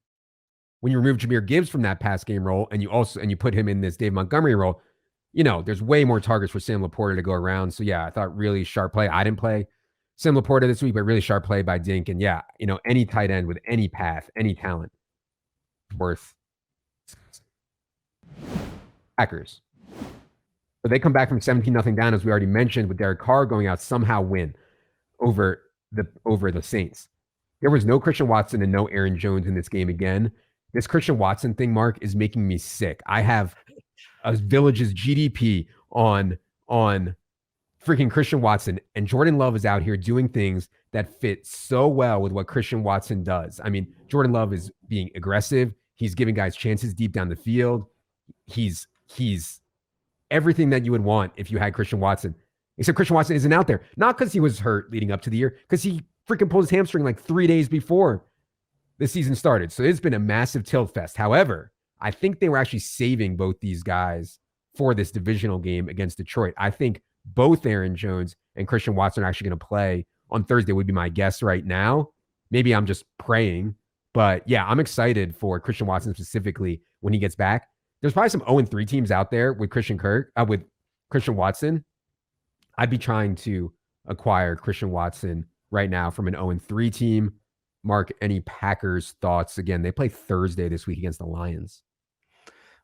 when you remove Jahmyr Gibbs from that pass game role and you put him in this Dave Montgomery role, there's way more targets for Sam Laporta to go around. So yeah, I thought really sharp play. I didn't play Sam Laporta this week, but really sharp play by Dink. And yeah, any tight end with any path, any talent, worth Packers. But they come back from 17-0 down, as we already mentioned, with Derek Carr going out, somehow win over the Saints. There was no Christian Watson and no Aaron Jones in this game again. This Christian Watson thing, Mark, is making me sick. I have a village's GDP on freaking Christian Watson, and Jordan Love is out here doing things that fit so well with what Christian Watson does. I mean, Jordan Love is being aggressive. He's giving guys chances deep down the field. He's everything that you would want if you had Christian Watson, except Christian Watson isn't out there. Not because he was hurt leading up to the year, because he freaking pulled his hamstring 3 days before the season started. So it's been a massive tilt fest. However, I think they were actually saving both these guys for this divisional game against Detroit. I think both Aaron Jones and Christian Watson are actually going to play on Thursday, would be my guess right now. Maybe I'm just praying, but yeah, I'm excited for Christian Watson specifically when he gets back. There's probably some 0-3 teams out there with Christian Watson. I'd be trying to acquire Christian Watson right now from an 0-3 team. Mark, any Packers thoughts? Again, they play Thursday this week against the Lions.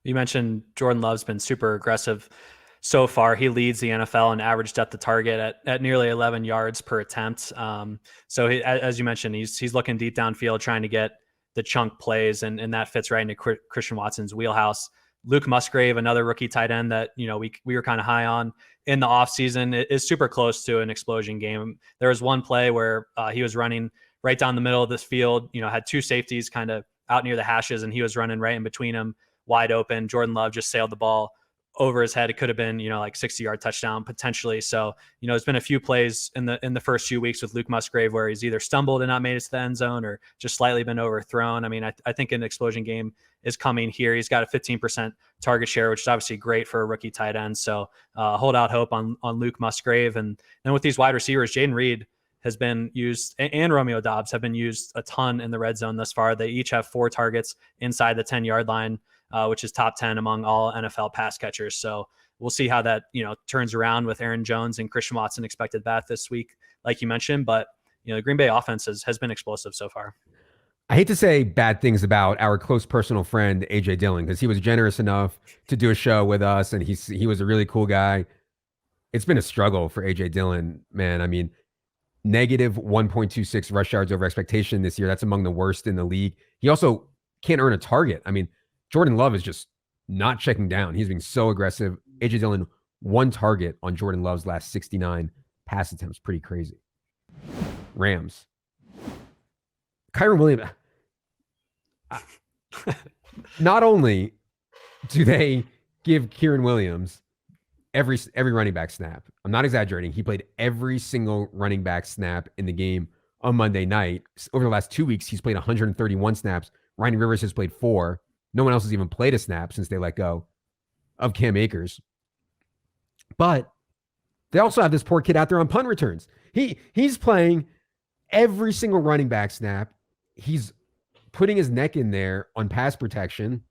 You mentioned Jordan Love's been super aggressive so far. He leads the NFL in average depth of target at nearly 11 yards per attempt. So as you mentioned, he's looking deep downfield, trying to get the chunk plays, and that fits right into Christian Watson's wheelhouse. Luke Musgrave, another rookie tight end that we were kind of high on in the offseason, is super close to an explosion game. There was one play where he was running right down the middle of this field, had 2 safeties kind of out near the hashes, and he was running right in between them, wide open. Jordan Love just sailed the ball over his head. It could have been, 60-yard touchdown potentially. So, there's been a few plays in the first few weeks with Luke Musgrave where he's either stumbled and not made it to the end zone or just slightly been overthrown. I mean, I think an explosion game is coming here. He's got a 15% target share, which is obviously great for a rookie tight end. So hold out hope on Luke Musgrave. And then with these wide receivers, Jaden Reed has been used, and Romeo Doubs have been used a ton in the red zone thus far. They each have 4 targets inside the 10-yard line, which is top 10 among all NFL pass catchers. So we'll see how that, turns around with Aaron Jones and Christian Watson expected that this week, like you mentioned. But, the Green Bay offense has been explosive so far. I hate to say bad things about our close personal friend, AJ Dillon, because he was generous enough to do a show with us, and he was a really cool guy. It's been a struggle for AJ Dillon, man. I mean, negative 1.26 rush yards over expectation this year. That's among the worst in the league. He also can't earn a target. I mean, Jordan Love is just not checking down. He's being so aggressive. AJ Dillon, 1 target on Jordan Love's last 69 pass attempts. Pretty crazy. Rams. Kyron Williams, not only do they give Kyron Williams every running back snap, I'm not exaggerating. He played every single running back snap in the game on Monday night. Over the last 2 weeks, he's played 131 snaps. Ryan Rivers has played 4. No one else has even played a snap since they let go of Cam Akers. But they also have this poor kid out there on punt returns. He's playing every single running back snap. He's putting his neck in there on pass protection.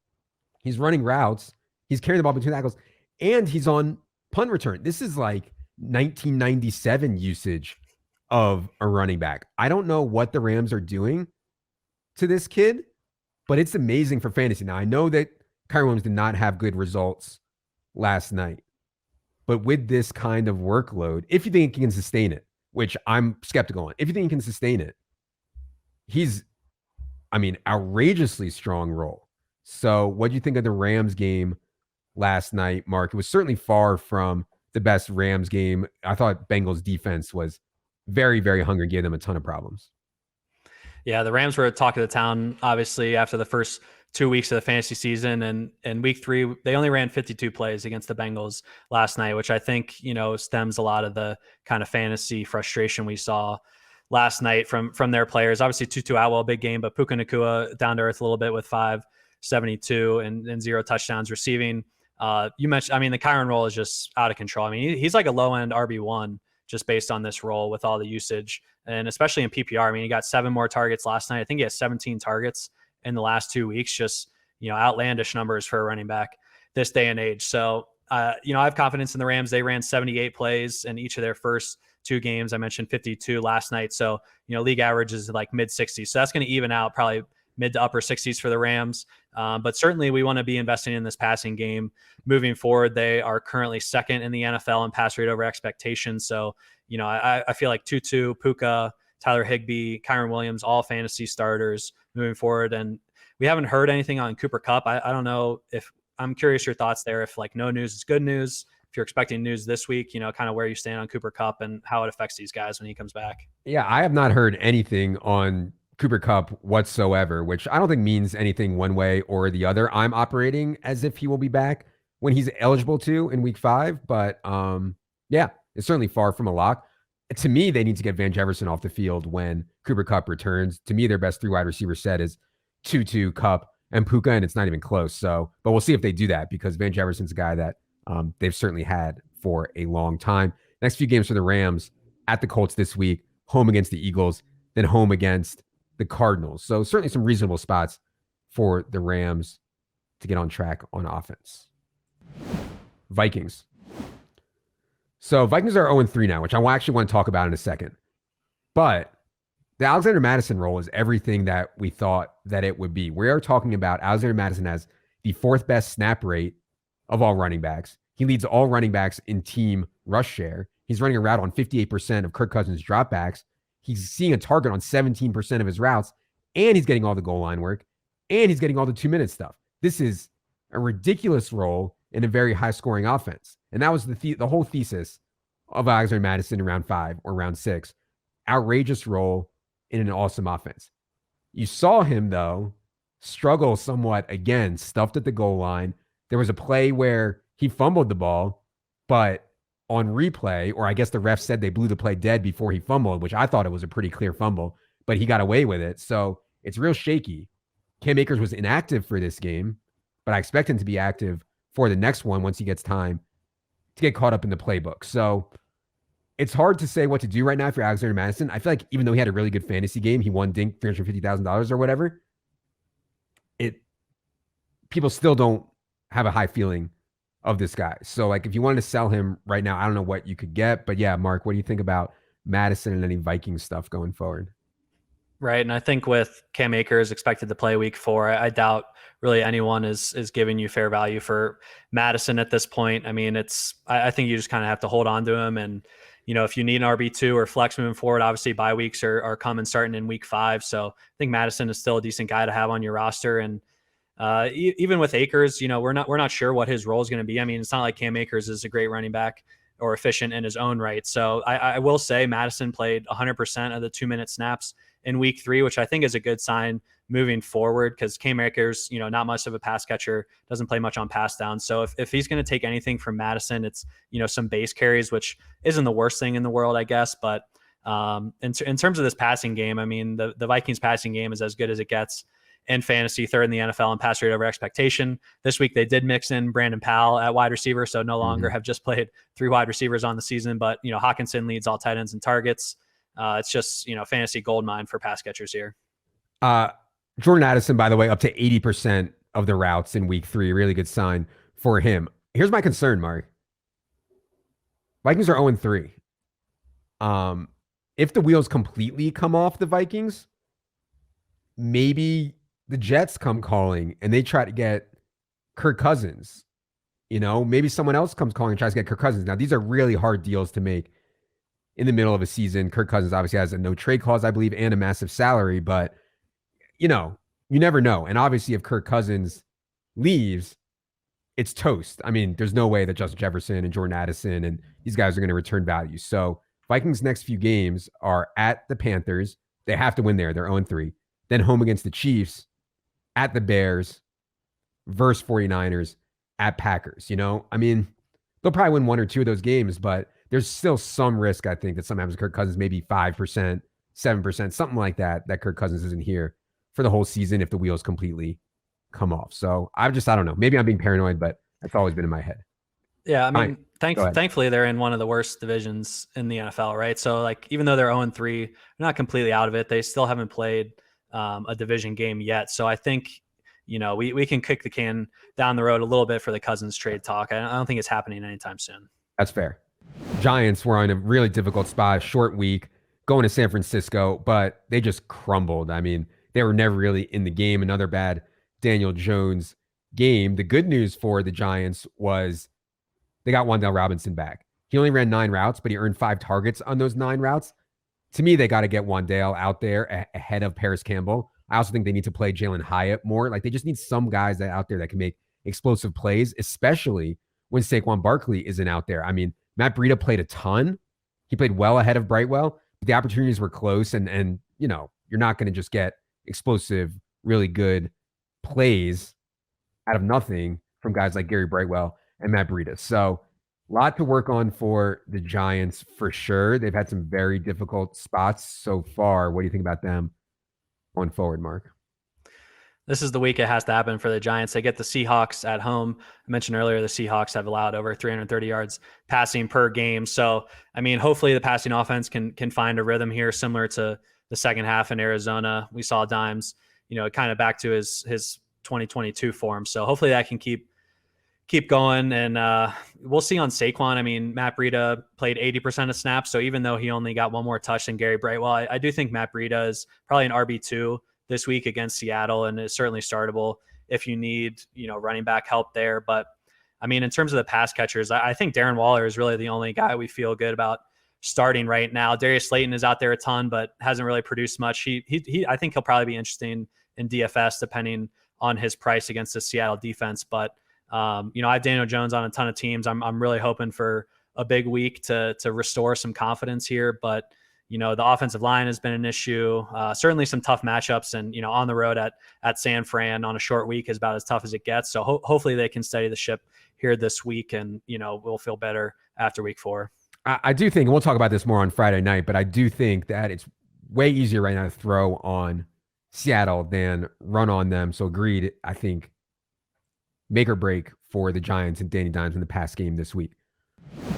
He's running routes. He's carrying the ball between tackles, and he's on punt return. This is like 1997 usage of a running back. I don't know what the Rams are doing to this kid, but it's amazing for fantasy. Now, I know that Kyron Williams did not have good results last night, but with this kind of workload, if you think he can sustain it, which I'm skeptical on, if you think he can sustain it, he's, outrageously strong role. So what do you think of the Rams game last night, Mark? It was certainly far from the best Rams game. I thought Bengals defense was very, very hungry, gave them a ton of problems. Yeah, the Rams were talk of the town, obviously, after the first 2 weeks of the fantasy season. And in week 3, they only ran 52 plays against the Bengals last night, which I think, stems a lot of the kind of fantasy frustration we saw last night from their players. Obviously, Tutu Atwell, big game, but Puka Nacua down to earth a little bit with 572 and 0 touchdowns receiving. You mentioned, the Kyron role is just out of control. He's like a low-end RB1 just based on this role with all the usage, and especially in PPR. He got 7 more targets last night. I think he has 17 targets in the last 2 weeks, just, outlandish numbers for a running back this day and age. So, I have confidence in the Rams. They ran 78 plays in each of their first 2 games. I mentioned 52 last night. So, league average is like mid 60s. So that's going to even out probably mid to upper 60s for the Rams. But certainly we want to be investing in this passing game moving forward. They are currently second in the NFL in pass rate over expectations. So, I feel like Tutu, Puka, Tyler Higbee, Kyron Williams, all fantasy starters moving forward. And we haven't heard anything on Cooper Kupp. I don't know if, I'm curious your thoughts there. If like no news is good news, if you're expecting news this week, kind of where you stand on Cooper Kupp and how it affects these guys when he comes back. Yeah, I have not heard anything on Cooper Kupp whatsoever, which I don't think means anything one way or the other. I'm operating as if he will be back when he's eligible to in week 5, but yeah, it's certainly far from a lock. To me, they need to get Van Jefferson off the field when Cooper Kupp returns. To me, their best 3 wide receiver set is Tutu, Kupp, and Puka, and it's not even close. So, but we'll see if they do that, because Van Jefferson's a guy that they've certainly had for a long time. Next few games for the Rams: at the Colts this week, home against the Eagles, then home against the Cardinals. So certainly some reasonable spots for the Rams to get on track on offense. Vikings. So Vikings are 0-3 now, which I actually want to talk about in a second. But the Alexander Mattison role is everything that we thought that it would be. We are talking about Alexander Mattison as the 4th best snap rate of all running backs. He leads all running backs in team rush share. He's running a route on 58% of Kirk Cousins' dropbacks. He's seeing a target on 17% of his routes, and he's getting all the goal line work, and he's getting all the 2-minute stuff. This is a ridiculous role in a very high-scoring offense. And that was the whole thesis of Alexander Mattison in round 5 or round 6. Outrageous role in an awesome offense. You saw him, though, struggle somewhat again, stuffed at the goal line. There was a play where he fumbled the ball, but on replay, or I guess the ref said they blew the play dead before he fumbled, which I thought it was a pretty clear fumble, but he got away with it. So it's real shaky. Cam Akers was inactive for this game, but I expect him to be active for the next one once he gets time to get caught up in the playbook. So it's hard to say what to do right now for Alexander Mattison. I feel like even though he had a really good fantasy game, he won Dink $350,000 or whatever, people still don't have a high feeling of this guy. So like if you wanted to sell him right now, I don't know what you could get. But yeah, Mark, what do you think about Mattison and any Vikings stuff going forward? Right. And I think with Cam Akers expected to play week 4, I doubt really anyone is giving you fair value for Mattison at this point. I think you just kind of have to hold on to him. And, if you need an RB2 or flex moving forward, obviously bye weeks are coming starting in week 5. So I think Mattison is still a decent guy to have on your roster. And even with Akers, we're not sure what his role is going to be. It's not like Cam Akers is a great running back or efficient in his own right. So I will say Madison played 100% of the 2-minute snaps in week 3, which I think is a good sign moving forward, because Cam Akers, not much of a pass catcher, doesn't play much on pass downs. So if he's going to take anything from Madison, it's, some base carries, which isn't the worst thing in the world, I guess. But in terms of this passing game, I mean, the Vikings passing game is as good as it gets in fantasy, 3rd in the NFL in pass rate over expectation. This week they did mix in Brandon Powell at wide receiver, so no longer have just played 3 wide receivers on the season. But Hawkinson leads all tight ends in targets. It's just fantasy gold mine for pass catchers here. Jordan Addison, by the way, up to 80% of the routes in week 3. Really good sign for him. Here's my concern, Mark. Vikings are 0-3. If the wheels completely come off the Vikings, maybe the Jets come calling and they try to get Kirk Cousins. Maybe someone else comes calling and tries to get Kirk Cousins. Now, these are really hard deals to make in the middle of a season. Kirk Cousins obviously has a no trade clause, I believe, and a massive salary, but you never know. And obviously if Kirk Cousins leaves, it's toast. I mean, there's no way that Justin Jefferson and Jordan Addison and these guys are going to return value. So Vikings' next few games are at the Panthers. They have to win there. They're 0-3. Then home against the Chiefs, at the Bears, versus 49ers, at Packers. I mean, they'll probably win 1 or 2 of those games, but there's still some risk, I think, that sometimes Kirk Cousins maybe 5%, 7%, something like that Kirk Cousins isn't here for the whole season if the wheels completely come off. So I don't know. Maybe I'm being paranoid, but that's always been in my head. Yeah, I mean, thankfully they're in one of the worst divisions in the NFL, right? So even though they're 0-3, they're not completely out of it. They still haven't played a division game yet. So I think, we can kick the can down the road a little bit for the Cousins trade talk. I don't think it's happening anytime soon. That's fair. Giants were in a really difficult spot, short week, going to San Francisco, but they just crumbled. I mean, they were never really in the game. Another bad Daniel Jones game. The good news for the Giants was they got Wan'Dale Robinson back. He only ran 9 routes, but he earned 5 targets on those 9 routes. To me, they got to get Wan'Dale out there ahead of Paris Campbell. I also think they need to play Jalen Hyatt more. Like, they just need some guys out there that can make explosive plays, especially when Saquon Barkley isn't out there. I mean, Matt Breida played a ton. He played well ahead of Brightwell, but the opportunities were close. And you're not going to just get explosive, really good plays out of nothing from guys like Gary Brightwell and Matt Breida. So a lot to work on for the Giants for sure. They've had some very difficult spots so far. What do you think about them going forward, Mark? This is the week it has to happen for the Giants. They get the Seahawks at home. I mentioned earlier the Seahawks have allowed over 330 yards passing per game. So, I mean, hopefully the passing offense can find a rhythm here, similar to the second half in Arizona. We saw Dimes, kind of back to his 2022 form. So hopefully that can keep going. And we'll see on Saquon. I mean, Matt Breida played 80% of snaps. So even though he only got 1 more touch than Gary Brightwell, I do think Matt Breida is probably an RB2 this week against Seattle, and is certainly startable if you need, running back help there. But I mean, in terms of the pass catchers, I think Darren Waller is really the only guy we feel good about starting right now. Darius Slayton is out there a ton, but hasn't really produced much. He I think he'll probably be interesting in DFS depending on his price against the Seattle defense. But I have Daniel Jones on a ton of teams. I'm really hoping for a big week to restore some confidence here. But the offensive line has been an issue. Certainly some tough matchups, and on the road at San Fran on a short week is about as tough as it gets. So hopefully they can steady the ship here this week, and we'll feel better after week 4. I do think, and we'll talk about this more on Friday night, but I do think that it's way easier right now to throw on Seattle than run on them. So agreed. I think make or break for the Giants and Danny Dimes in the pass game this week.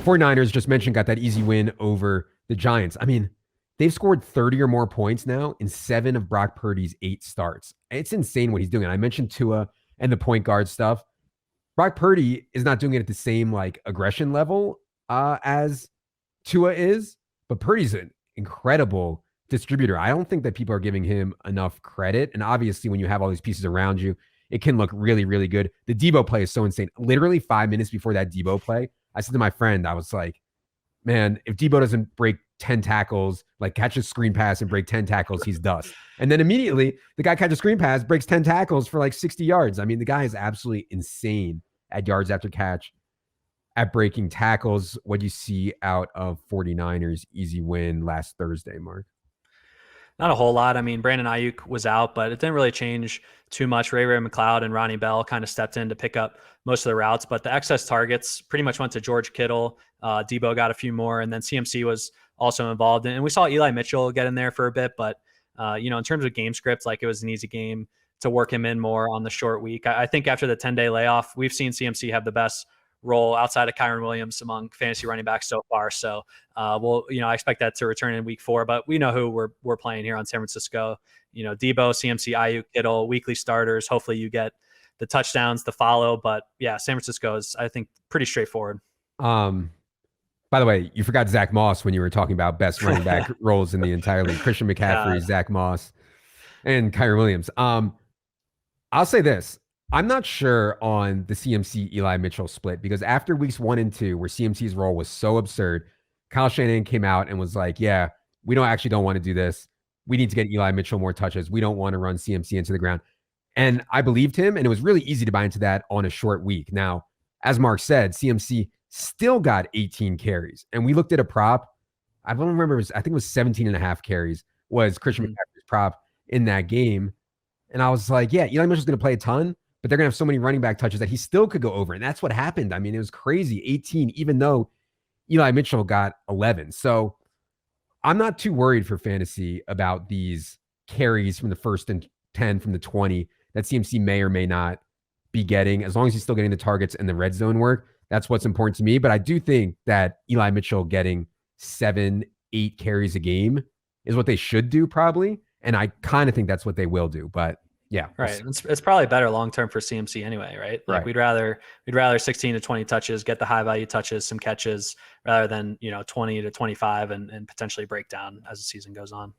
49ers, just mentioned, got that easy win over the Giants. I mean, they've scored 30 or more points now in 7 of Brock Purdy's 8 starts. It's insane what he's doing. I mentioned Tua and the point guard stuff. Brock Purdy is not doing it at the same aggression level as Tua is, but Purdy's an incredible distributor. I don't think that people are giving him enough credit. And obviously, when you have all these pieces around you, it can look really, really good. The Debo play is so insane. Literally 5 minutes before that Debo play, I said to my friend, I was like, man, if Debo doesn't break 10 tackles, catch a screen pass and break 10 tackles, he's dust. And then immediately the guy catches a screen pass, breaks 10 tackles for 60 yards. I mean, the guy is absolutely insane at yards after catch. at breaking tackles. What do you see out of 49ers easy win last Thursday, Mark? Not a whole lot. I mean, Brandon Ayuk was out, but it didn't really change too much. Ray McLeod and Ronnie Bell kind of stepped in to pick up most of the routes, but the excess targets pretty much went to George Kittle. Debo got a few more, and then CMC was also involved. And we saw Eli Mitchell get in there for a bit, but in terms of game script, like it was an easy game to work him in more on the short week. I think after the 10-day layoff, we've seen CMC have the best role outside of Kyron Williams among fantasy running backs so far. So I expect that to return in week 4, but we know who we're playing here on San Francisco. Debo, CMC, Ayuk, Kittle, weekly starters. Hopefully you get the touchdowns to follow. But yeah, San Francisco is, I think, pretty straightforward. By the way, you forgot Zach Moss when you were talking about best running back roles in the entire league. Christian McCaffrey, Zach Moss, and Kyron Williams. I'll say this. I'm not sure on the CMC Eli Mitchell split because after weeks 1 and 2, where CMC's role was so absurd, Kyle Shanahan came out and was like, yeah, we don't want to do this. We need to get Eli Mitchell more touches. We don't want to run CMC into the ground. And I believed him, and it was really easy to buy into that on a short week. Now, as Mark said, CMC still got 18 carries. And we looked at a prop. I don't remember. I think it was 17 and a half carries was Christian McCaffrey's prop in that game. And I was like, yeah, Eli Mitchell's going to play a ton, but they're going to have so many running back touches that he still could go over. And that's what happened. I mean, it was crazy. 18, even though Eli Mitchell got 11. So I'm not too worried for fantasy about these carries from the first and 10 from the 20 that CMC may or may not be getting. As long as he's still getting the targets and the red zone work, that's what's important to me. But I do think that Eli Mitchell getting 7, 8 carries a game is what they should do probably. And I kind of think that's what they will do. But yeah. Right. It's probably better long-term for CMC anyway, right? Like we'd rather 16 to 20 touches, get the high value touches, some catches rather than, 20 to 25 and potentially break down as the season goes on.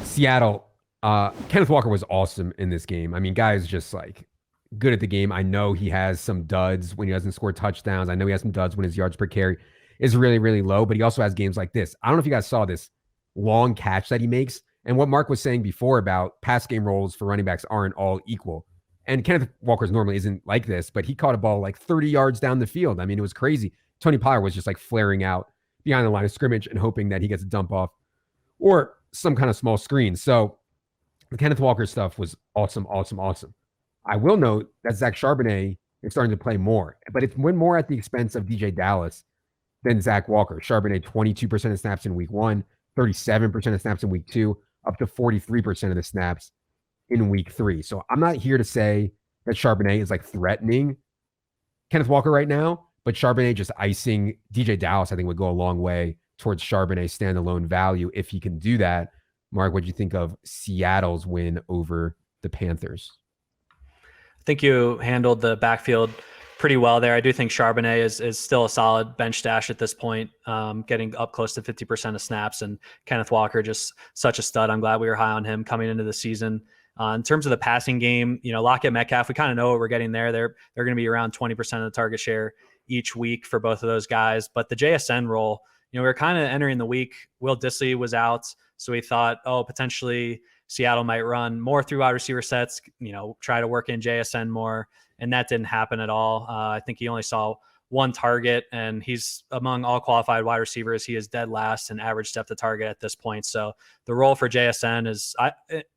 Seattle, Kenneth Walker was awesome in this game. I mean, guys just like good at the game. I know he has some duds when he doesn't score touchdowns. I know he has some duds when his yards per carry is really, really low, but he also has games like this. I don't know if you guys saw this long catch that he makes. And what Mark was saying before about pass game roles for running backs aren't all equal. And Kenneth Walker's normally isn't like this, but he caught a ball like 30 yards down the field. I mean, it was crazy. Tony Pollard was just like flaring out behind the line of scrimmage and hoping that he gets a dump off or some kind of small screen. So the Kenneth Walker stuff was awesome, awesome, awesome. I will note that Zach Charbonnet is starting to play more, but it's went more at the expense of DJ Dallas than Zach Walker. Charbonnet, 22% of snaps in week 1, 37% of snaps in week 2, up to 43% of the snaps in week 3. So I'm not here to say that Charbonnet is like threatening Kenneth Walker right now, but Charbonnet just icing DJ Dallas, I think, would go a long way towards Charbonnet's standalone value if he can do that. Mark, what do you think of Seattle's win over the Panthers? I think you handled the backfield pretty well there. I do think Charbonnet is still a solid bench stash at this point, getting up close to 50% of snaps, and Kenneth Walker just such a stud. I'm glad we were high on him coming into the season. In terms of the passing game, Lockett, Metcalf, we kind of know what we're getting there. They're going to be around 20% of the target share each week for both of those guys. But the JSN role, we were kind of entering the week. Will Dissly was out, so we thought, potentially Seattle might run more through wide receiver sets, try to work in JSN more. And that didn't happen at all. I think he only saw one target, and he's among all qualified wide receivers. He is dead last in average depth of target at this point. So the role for JSN is,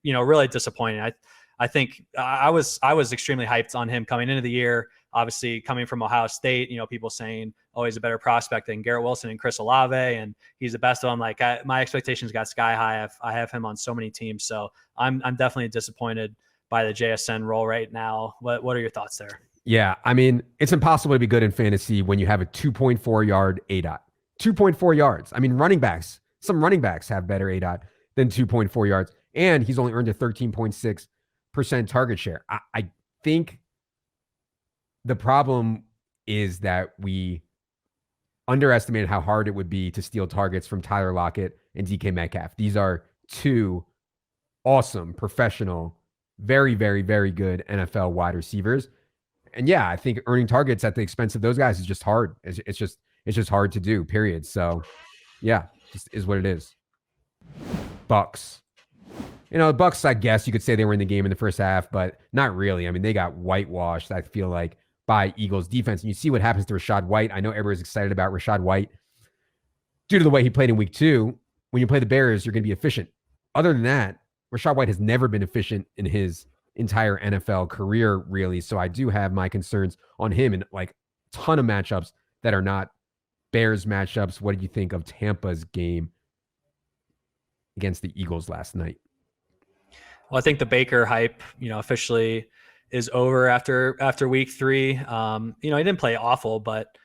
really disappointing. I think I was extremely hyped on him coming into the year. Obviously, coming from Ohio State, people saying, "Oh, he's a better prospect than Garrett Wilson and Chris Olave, and he's the best of them." Like my expectations got sky high. I have him on so many teams, so I'm definitely disappointed by the JSN role right now. What are your thoughts there? Yeah, I mean, it's impossible to be good in fantasy when you have a 2.4 yard ADOT. 2.4 yards. I mean, some running backs have better ADOT than 2.4 yards, and he's only earned a 13.6% target share. I think the problem is that we underestimated how hard it would be to steal targets from Tyler Lockett and DK Metcalf. These are two awesome, professional, very, very, very good NFL wide receivers. And yeah, I think earning targets at the expense of those guys is just hard. It's just hard to do, period. So yeah, just is what it is. Bucks. The Bucks, I guess you could say they were in the game in the first half, but not really. I mean, they got whitewashed, I feel like, by Eagles defense. And you see what happens to Rachaad White. I know everybody's excited about Rachaad White due to the way he played in week 2. When you play the Bears, you're going to be efficient. Other than that, Rachaad White has never been efficient in his entire NFL career, really. So I do have my concerns on him and like a ton of matchups that are not Bears matchups. What did you think of Tampa's game against the Eagles last night? Well, I think the Baker hype, officially is over after week 3. He didn't play awful, but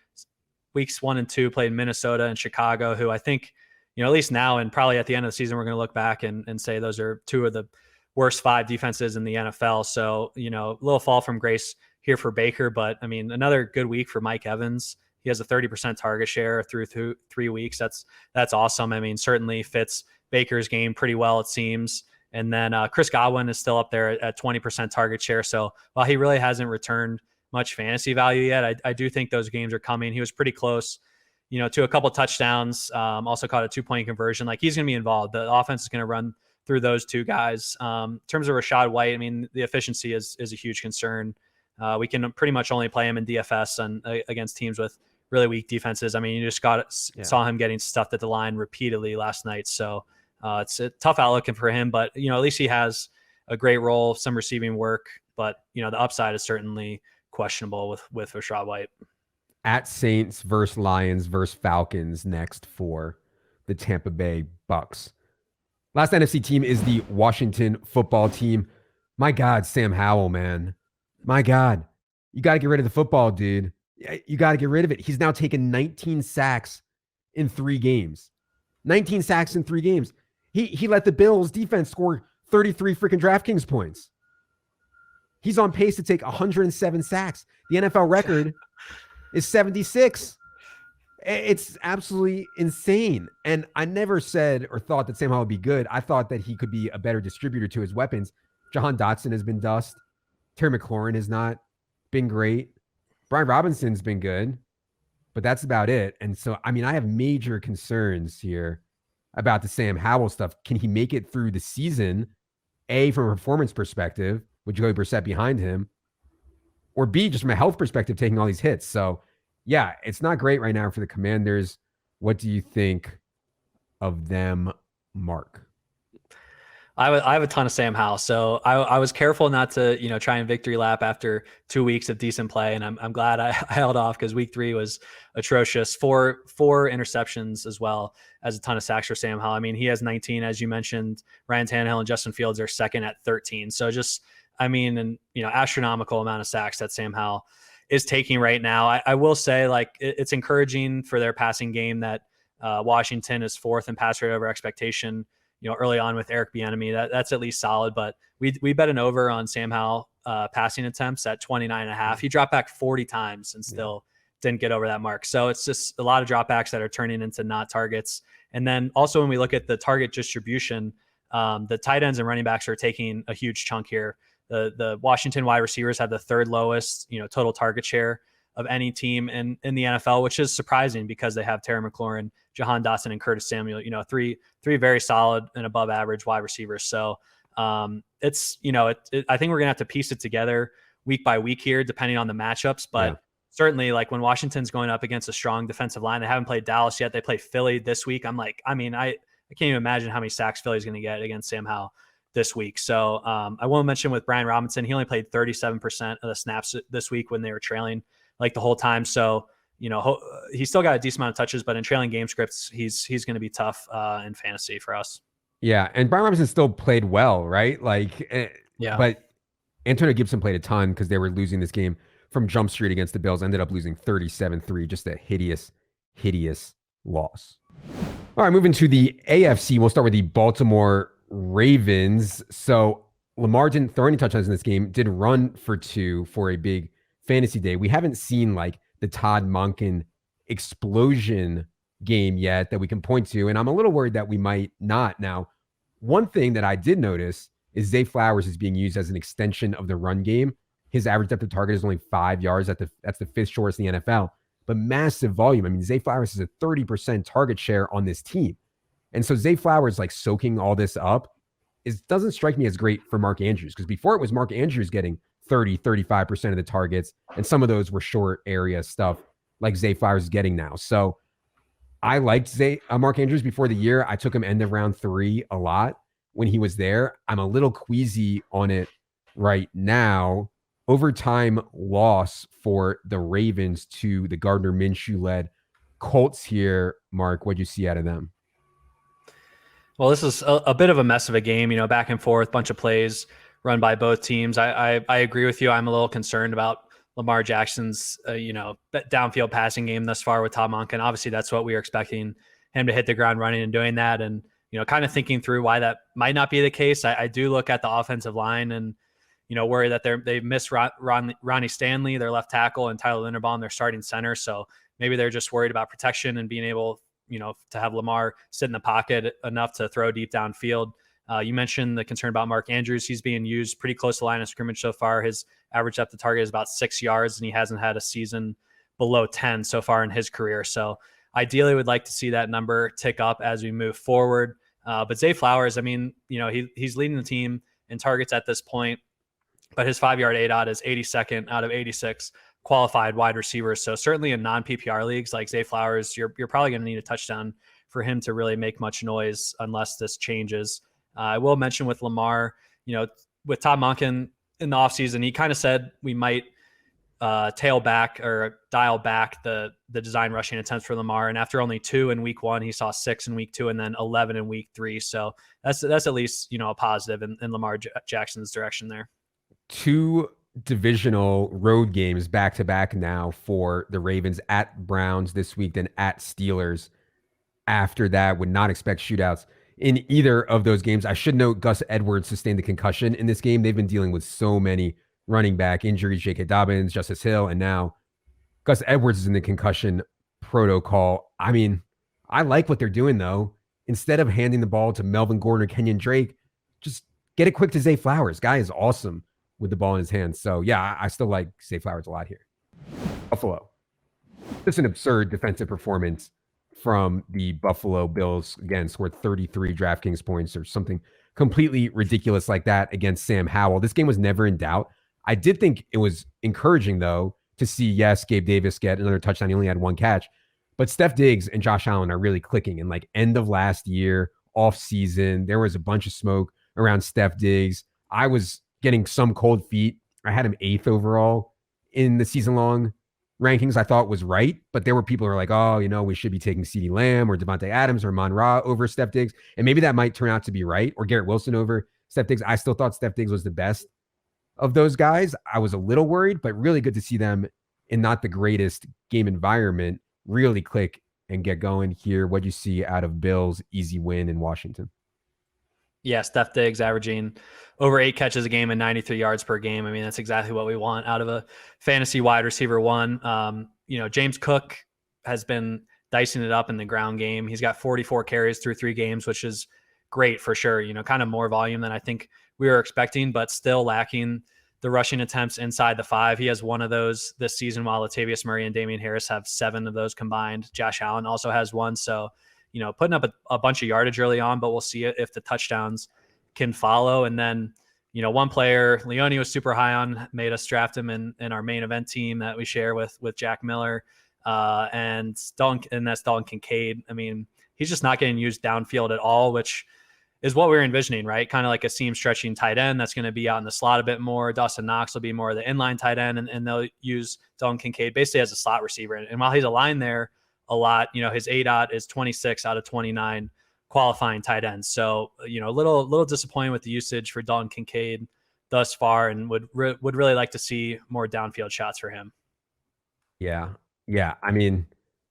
weeks 1 and 2 played Minnesota and Chicago, who I think, at least now and probably at the end of the season, we're going to look back and say those are 2 of the worst 5 defenses in the NFL. So, a little fall from grace here for Baker, but I mean, another good week for Mike Evans. He has a 30% target share through 3 weeks. That's awesome. I mean, certainly fits Baker's game pretty well, it seems. And then Chris Godwin is still up there at 20% target share. So while he really hasn't returned much fantasy value yet, I do think those games are coming. He was pretty close, to a couple touchdowns, also caught a 2-point conversion. Like, he's going to be involved. The offense is going to run through those 2 guys. In terms of Rachaad White, I mean, the efficiency is a huge concern. We can pretty much only play him in DFS and against teams with really weak defenses. I mean, you just saw him getting stuffed at the line repeatedly last night. So it's a tough outlook for him, but at least he has a great role, some receiving work, but the upside is certainly questionable with Rachaad White. At Saints versus Lions versus Falcons next for the Tampa Bay Bucks. Last NFC team is the Washington football team. My God, Sam Howell, man. My God. You got to get rid of the football, dude. You got to get rid of it. He's now taken 19 sacks in 3 games. 19 sacks in 3 games. He let the Bills defense score 33 freaking DraftKings points. He's on pace to take 107 sacks. The NFL record is 76. It's absolutely insane. And I never said or thought that Sam Howell would be good. I thought that he could be a better distributor to his weapons. Jahan Dotson has been dust. Terry McLaurin has not been great. Brian Robinson's been good, but that's about it. And so, I mean, I have major concerns here about the Sam Howell stuff. Can he make it through the season? A, from a performance perspective, with Jacoby Brissett behind him, or B, just from a health perspective, taking all these hits. So, yeah, it's not great right now for the Commanders. What do you think of them, Mark? I have a ton of Sam Howell, so I was careful not to try and victory lap after 2 weeks of decent play, and I'm glad I held off because week 3 was atrocious. Four interceptions as well as a ton of sacks for Sam Howell. I mean, he has 19, as you mentioned. Ryan Tannehill and Justin Fields are second at 13. So astronomical amount of sacks that Sam Howell is taking right now. I will say, like, it's encouraging for their passing game that Washington is 4th in pass rate over expectation. Early on with Eric Bieniemy, that's at least solid. But we bet an over on Sam Howell passing attempts at 29.5. He dropped back 40 times and still didn't get over that mark. So it's just a lot of dropbacks that are turning into not targets. And then also when we look at the target distribution, the tight ends and running backs are taking a huge chunk here. The Washington wide receivers have the 3rd lowest, total target share of any team in the NFL, which is surprising because they have Terry McLaurin, Jahan Dotson, and Curtis Samuel, three very solid and above average wide receivers. So I think we're going to have to piece it together week by week here, depending on the matchups. But certainly, like, when Washington's going up against a strong defensive line, they haven't played Dallas yet. They play Philly this week. I can't even imagine how many sacks Philly's going to get against Sam Howell this week. So I won't mention with Brian Robinson, he only played 37% of the snaps this week when they were trailing like the whole time. So, he's still got a decent amount of touches, but in trailing game scripts, he's going to be tough in fantasy for us. Yeah. And Brian Robinson still played well, right? But Antonio Gibson played a ton because they were losing this game from Jump Street against the Bills, ended up losing 37-3, just a hideous loss. All right, moving to the AFC, we'll start with the Baltimore Ravens. So Lamar didn't throw any touchdowns in this game, did run for 2 for a big fantasy day. We haven't seen like the Todd Monken explosion game yet that we can point to, and I'm a little worried that we might not. Now, one thing that I did notice is Zay Flowers is being used as an extension of the run game. His average depth of target is only 5 yards. That's the 5th shortest in the NFL, but massive volume. I mean, Zay Flowers has a 30% target share on this team. And so Zay Flowers, like, soaking all this up doesn't strike me as great for Mark Andrews, because before it was Mark Andrews getting 35% of the targets. And some of those were short area stuff like Zay Flowers is getting now. So I liked Mark Andrews before the year. I took him end of round 3 a lot when he was there. I'm a little queasy on it right now. Overtime loss for the Ravens to the Gardner Minshew-led Colts here. Mark, what'd you see out of them? Well, this is a bit of a mess of a game, back and forth, bunch of plays run by both teams. I agree with you. I'm a little concerned about Lamar Jackson's, downfield passing game thus far with Todd Monken. Obviously, that's what we were expecting him to hit the ground running and doing that. And, kind of thinking through why that might not be the case. I do look at the offensive line and, worry that they missed Ronnie Stanley, their left tackle, and Tyler Linderbaum, their starting center. So maybe they're just worried about protection and being able, to have Lamar sit in the pocket enough to throw deep downfield. You mentioned the concern about Mark Andrews. He's being used pretty close to the line of scrimmage so far. His average depth of target is about 6 yards, and he hasn't had a season below 10 so far in his career. So ideally would like to see that number tick up as we move forward. But Zay Flowers, he's leading the team in targets at this point, but his 5-yard ADOT is 82nd out of 86 qualified wide receivers. So certainly in non-PPR leagues like Zay Flowers, you're probably going to need a touchdown for him to really make much noise unless this changes. I will mention with Lamar, with Todd Monken in the offseason, he kind of said we might dial back the design rushing attempts for Lamar. And after only 2 in week 1, he saw 6 in week 2 and then 11 in week 3. So that's at least, a positive in Lamar Jackson's direction there. 2 divisional road games back to back now for the Ravens, at Browns this week, then at Steelers. After that, would not expect shootouts in either of those games. I should note Gus Edwards sustained a concussion in this game. They've been dealing with so many running back injuries, J.K. Dobbins, Justice Hill, and now Gus Edwards is in the concussion protocol. I like what they're doing, though. Instead of handing the ball to Melvin Gordon or Kenyon Drake, just get it quick to Zay Flowers. Guy is awesome with the ball in his hands. So, yeah, I still like Zay Flowers a lot here. Buffalo. Just an absurd defensive performance from the Buffalo Bills. Again, scored 33 DraftKings points or something completely ridiculous like that against Sam Howell. This game was never in doubt. I did think it was encouraging, though, to see, yes, Gabe Davis get another touchdown. He only had 1 catch. But Steph Diggs and Josh Allen are really clicking. And like end of last year, off season, there was a bunch of smoke around Steph Diggs. I was getting some cold feet. I had him 8th overall in the season-long rankings. I thought was right, but there were people who were like, oh, we should be taking CeeDee Lamb or Devontae Adams or Mon-Ra over Steph Diggs. And maybe that might turn out to be right, or Garrett Wilson over Steph Diggs. I still thought Steph Diggs was the best of those guys. I was a little worried, but really good to see them in not the greatest game environment really click and get going here. What'd you see out of Bills' easy win in Washington? Yeah, Steph Diggs averaging over 8 catches a game and 93 yards per game. That's exactly what we want out of a fantasy wide receiver 1. James Cook has been dicing it up in the ground game. He's got 44 carries through 3 games, which is great for sure. Kind of more volume than I think we were expecting, but still lacking the rushing attempts inside the 5. He has 1 of those this season, while Latavius Murray and Damian Harris have 7 of those combined. Josh Allen also has 1. So, putting up a bunch of yardage early on, but we'll see if the touchdowns can follow. And then, one player Leone was super high on, made us draft him in our main event team that we share with Jack Miller, and that's Dalton Kincaid. He's just not getting used downfield at all, which is what we're envisioning, right? Kind of like a seam stretching tight end that's going to be out in the slot a bit more. Dawson Knox will be more of the inline tight end, and they'll use Dalton Kincaid basically as a slot receiver. And while he's aligned there a lot, his ADOT is 26 out of 29 qualifying tight ends. So, a little disappointed with the usage for Dalton Kincaid thus far, and would really like to see more downfield shots for him. Yeah.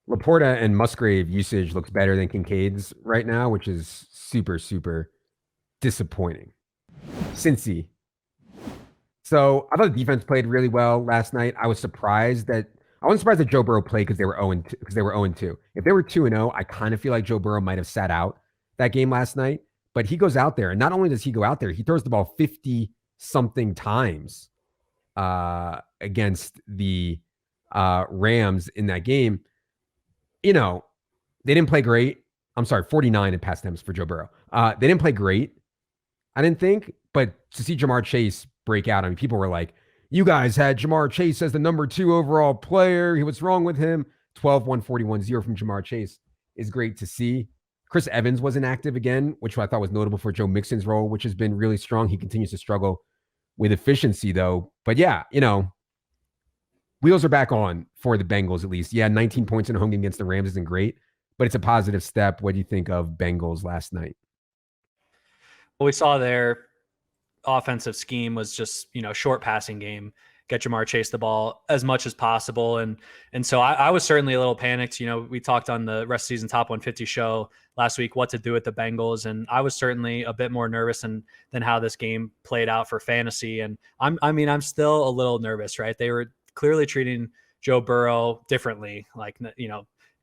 Laporta and Musgrave usage looks better than Kincaid's right now, which is super, super disappointing. Cincy. So I thought the defense played really well last night. I wasn't surprised that Joe Burrow played because they were 0-2. If they were 2-0, I kind of feel like Joe Burrow might have sat out that game last night. But he goes out there, and not only does he go out there, he throws the ball 50-something times against the Rams in that game. They didn't play great. I'm sorry, 49 in pass attempts for Joe Burrow. They didn't play great, I didn't think. But to see Jamar Chase break out, people were like, You guys had Jamar Chase as the number 2 overall player. What's wrong with him? 12-141-0 from Jamar Chase is great to see. Chris Evans was inactive again, which I thought was notable for Joe Mixon's role, which has been really strong. He continues to struggle with efficiency, though. But yeah, wheels are back on for the Bengals, at least. Yeah, 19 points in a home game against the Rams isn't great, but it's a positive step. What do you think of Bengals last night? What we saw there, offensive scheme was just, short passing game, get Jamar Chase the ball as much as possible. And so I was certainly a little panicked. We talked on the rest of season top 150 show last week, what to do with the Bengals. And I was certainly a bit more nervous than how this game played out for fantasy. And I'm still a little nervous, right? They were clearly treating Joe Burrow differently, like,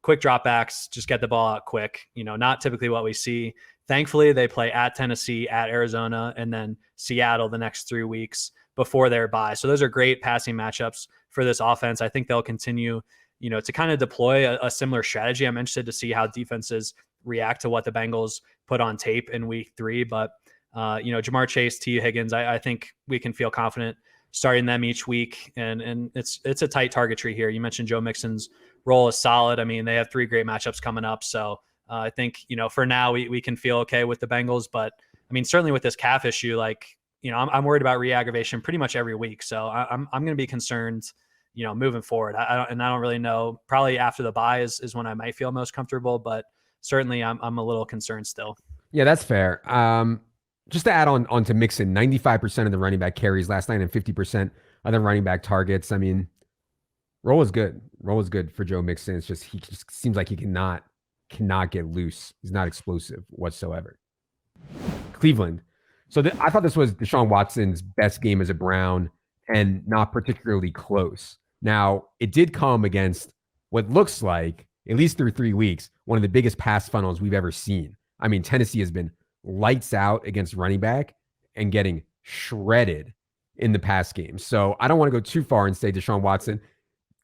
quick dropbacks, just get the ball out quick, not typically what we see. Thankfully, they play at Tennessee, at Arizona, and then Seattle the next 3 weeks before their bye. So those are great passing matchups for this offense. I think they'll continue, to kind of deploy a similar strategy. I'm interested to see how defenses react to what the Bengals put on tape in week 3. But, Jamar Chase, T. Higgins, I think we can feel confident starting them each week. And it's a tight target tree here. You mentioned Joe Mixon's role is solid. I mean, they have 3 great matchups coming up. So I think, for now we can feel okay with the Bengals, but I mean, certainly with this calf issue, I'm worried about re-aggravation pretty much every week. So I'm going to be concerned, moving forward. I don't really know. Probably after the bye is when I might feel most comfortable, but certainly I'm a little concerned still. Yeah, that's fair. Just to add on to Mixon, 95% of the running back carries last night and 50% of the running back targets. I mean, roll is good. Roll is good for Joe Mixon. It's just, he just seems like he cannot get loose. He's not explosive whatsoever. Cleveland. So I thought this was Deshaun Watson's best game as a Brown and not particularly close. Now, it did come against what looks like, at least through 3 weeks, one of the biggest pass funnels we've ever seen. I mean, Tennessee has been lights out against running back and getting shredded in the pass game. So I don't want to go too far and say Deshaun Watson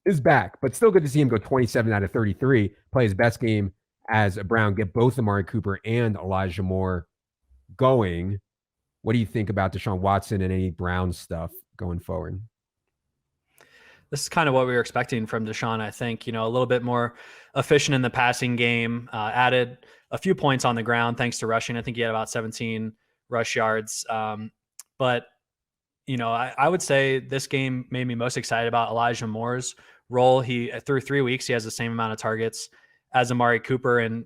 is back, but still good to see him go 27 out of 33, play his best game as a Brown, get both Amari Cooper and Elijah Moore going. What do you think about Deshaun Watson and any Brown stuff going forward? This is kind of what we were expecting from Deshaun. I think, a little bit more efficient in the passing game, added a few points on the ground thanks to rushing. I think he had about 17 rush yards. But, I would say this game made me most excited about Elijah Moore's role. Through 3 weeks, he has the same amount of targets as Amari Cooper. And,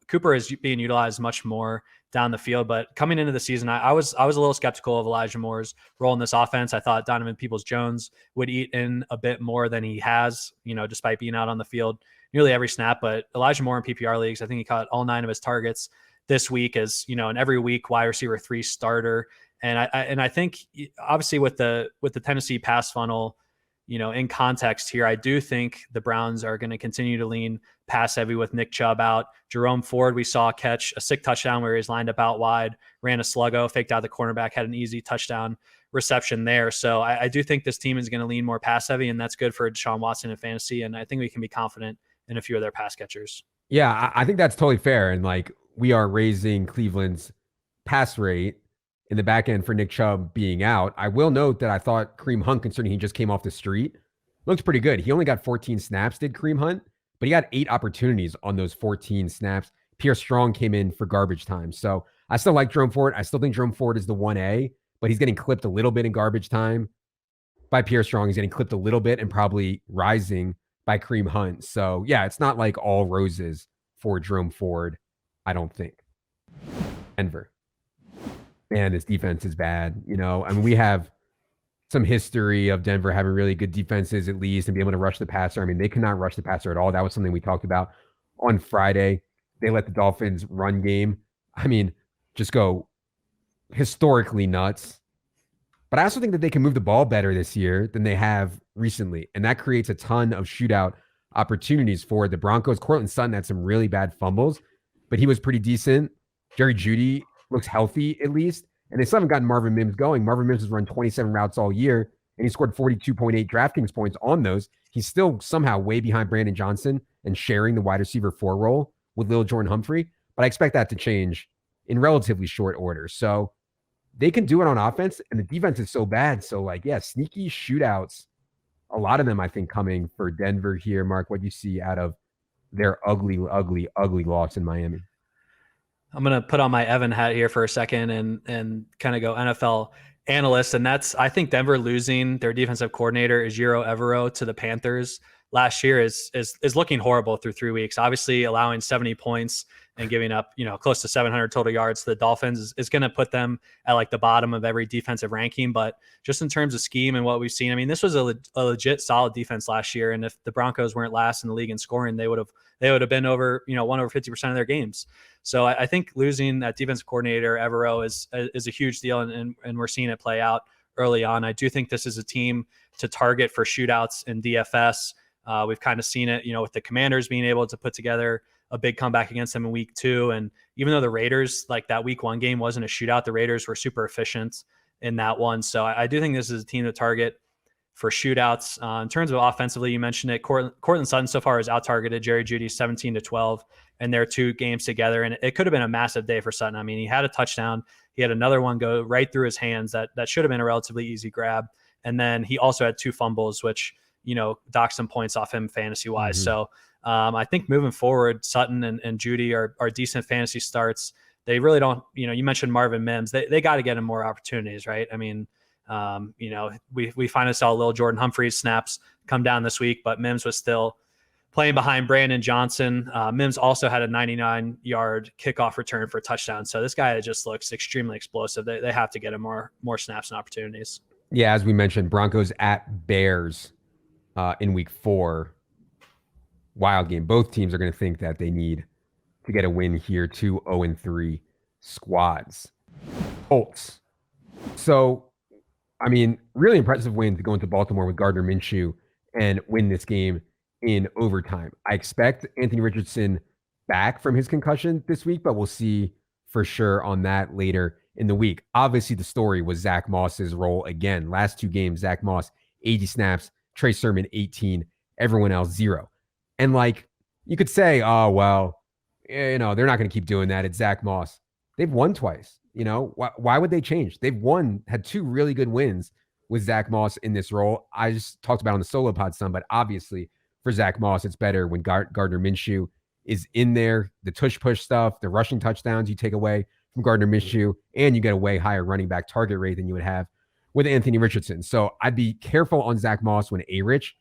Cooper is being utilized much more down the field. But coming into the season, I was a little skeptical of Elijah Moore's role in this offense. I thought Donovan Peoples-Jones would eat in a bit more than he has, despite being out on the field nearly every snap. But Elijah Moore in PPR leagues, I think he caught all 9 of his targets this week as, an every week wide receiver 3 starter. And I think obviously with the Tennessee pass funnel, in context here, I do think the Browns are going to continue to lean pass heavy with Nick Chubb out. Jerome Ford, we saw catch a sick touchdown where he's lined up out wide, ran a sluggo, faked out the cornerback, had an easy touchdown reception there. So I do think this team is going to lean more pass heavy, and that's good for Deshaun Watson in fantasy. And I think we can be confident in a few of their pass catchers. Yeah, I think that's totally fair. And we are raising Cleveland's pass rate in the back end for Nick Chubb being out. I will note that I thought Kareem Hunt, considering he just came off the street, looks pretty good. He only got 14 snaps, did Kareem Hunt, but he got 8 opportunities on those 14 snaps. Pierre Strong came in for garbage time. So I still like Jerome Ford. I still think Jerome Ford is the 1A, but he's getting clipped a little bit in garbage time by Pierre Strong. He's getting clipped a little bit and probably rising by Kareem Hunt. So yeah, it's not like all roses for Jerome Ford, I don't think. Denver. Man, this defense is bad. We have some history of Denver having really good defenses at least and be able to rush the passer. I mean, they cannot rush the passer at all. That was something we talked about on Friday. They let the Dolphins run game, just go historically nuts. But I also think that they can move the ball better this year than they have recently. And that creates a ton of shootout opportunities for the Broncos. Cortland Sutton had some really bad fumbles, but he was pretty decent. Jerry Jeudy looks healthy at least. And they still haven't gotten Marvin Mims going. Marvin Mims has run 27 routes all year, and he scored 42.8 DraftKings points on those. He's still somehow way behind Brandon Johnson and sharing the wide receiver 4 role with Lil Jordan Humphrey. But I expect that to change in relatively short order. So they can do it on offense, and the defense is so bad. So, like, yeah, sneaky shootouts. A lot of them, I think, coming for Denver here. Mark, what do you see out of their ugly, ugly, ugly loss in Miami? I'm gonna put on my Evan hat here for a second and kind of go NFL analyst, and that's I think Denver losing their defensive coordinator Ejiro Evero to the Panthers last year is looking horrible through 3 weeks. Obviously, allowing 70 points and giving up close to 700 total yards to the Dolphins is going to put them at like the bottom of every defensive ranking. But just in terms of scheme and what we've seen, I mean, this was a legit solid defense last year, and if the Broncos weren't last in the league in scoring, they would have been over won over 50% of their games. So I think losing that defensive coordinator Evero is a huge deal, and we're seeing it play out early on. I do think this is a team to target for shootouts in DFS. We've kind of seen it, with the Commanders being able to put together a big comeback against them in week 2. And even though the Raiders, like that week 1 game wasn't a shootout, the Raiders were super efficient in that one. So I do think this is a team to target for shootouts. In terms of offensively, you mentioned it. Cortland Sutton so far has out-targeted Jerry Jeudy 17-12 in their 2 games together. And it could have been a massive day for Sutton. I mean, he had a touchdown. He had another one go right through his hands that should have been a relatively easy grab. And then he also had 2 fumbles, which, docked some points off him fantasy-wise. Mm-hmm. So I think moving forward, Sutton and Jeudy are decent fantasy starts. They really don't, you mentioned Marvin Mims. They got to get him more opportunities, right? I mean, we finally saw little Jordan Humphreys snaps come down this week, but Mims was still playing behind Brandon Johnson. Mims also had a 99-yard kickoff return for a touchdown. So this guy just looks extremely explosive. They have to get him more snaps and opportunities. Yeah, as we mentioned, Broncos at Bears in week 4. Wild game. Both teams are going to think that they need to get a win here. 2 0-3 squads. Colts. So, I mean, really impressive win to go into Baltimore with Gardner Minshew and win this game in overtime. I expect Anthony Richardson back from his concussion this week, but we'll see for sure on that later in the week. Obviously, the story was Zach Moss's role again. Last 2 games, Zach Moss, 80 snaps, Trey Sermon, 18, everyone else, 0. And like, you could say, oh, well, they're not going to keep doing that. It's Zach Moss. They've won twice. Why would they change? They've had 2 really good wins with Zach Moss in this role. I just talked about on the solo pod some, but obviously for Zach Moss, it's better when Gardner Minshew is in there. The tush-push stuff, the rushing touchdowns you take away from Gardner Minshew, and you get a way higher running back target rate than you would have with Anthony Richardson. So I'd be careful on Zach Moss when A-Rich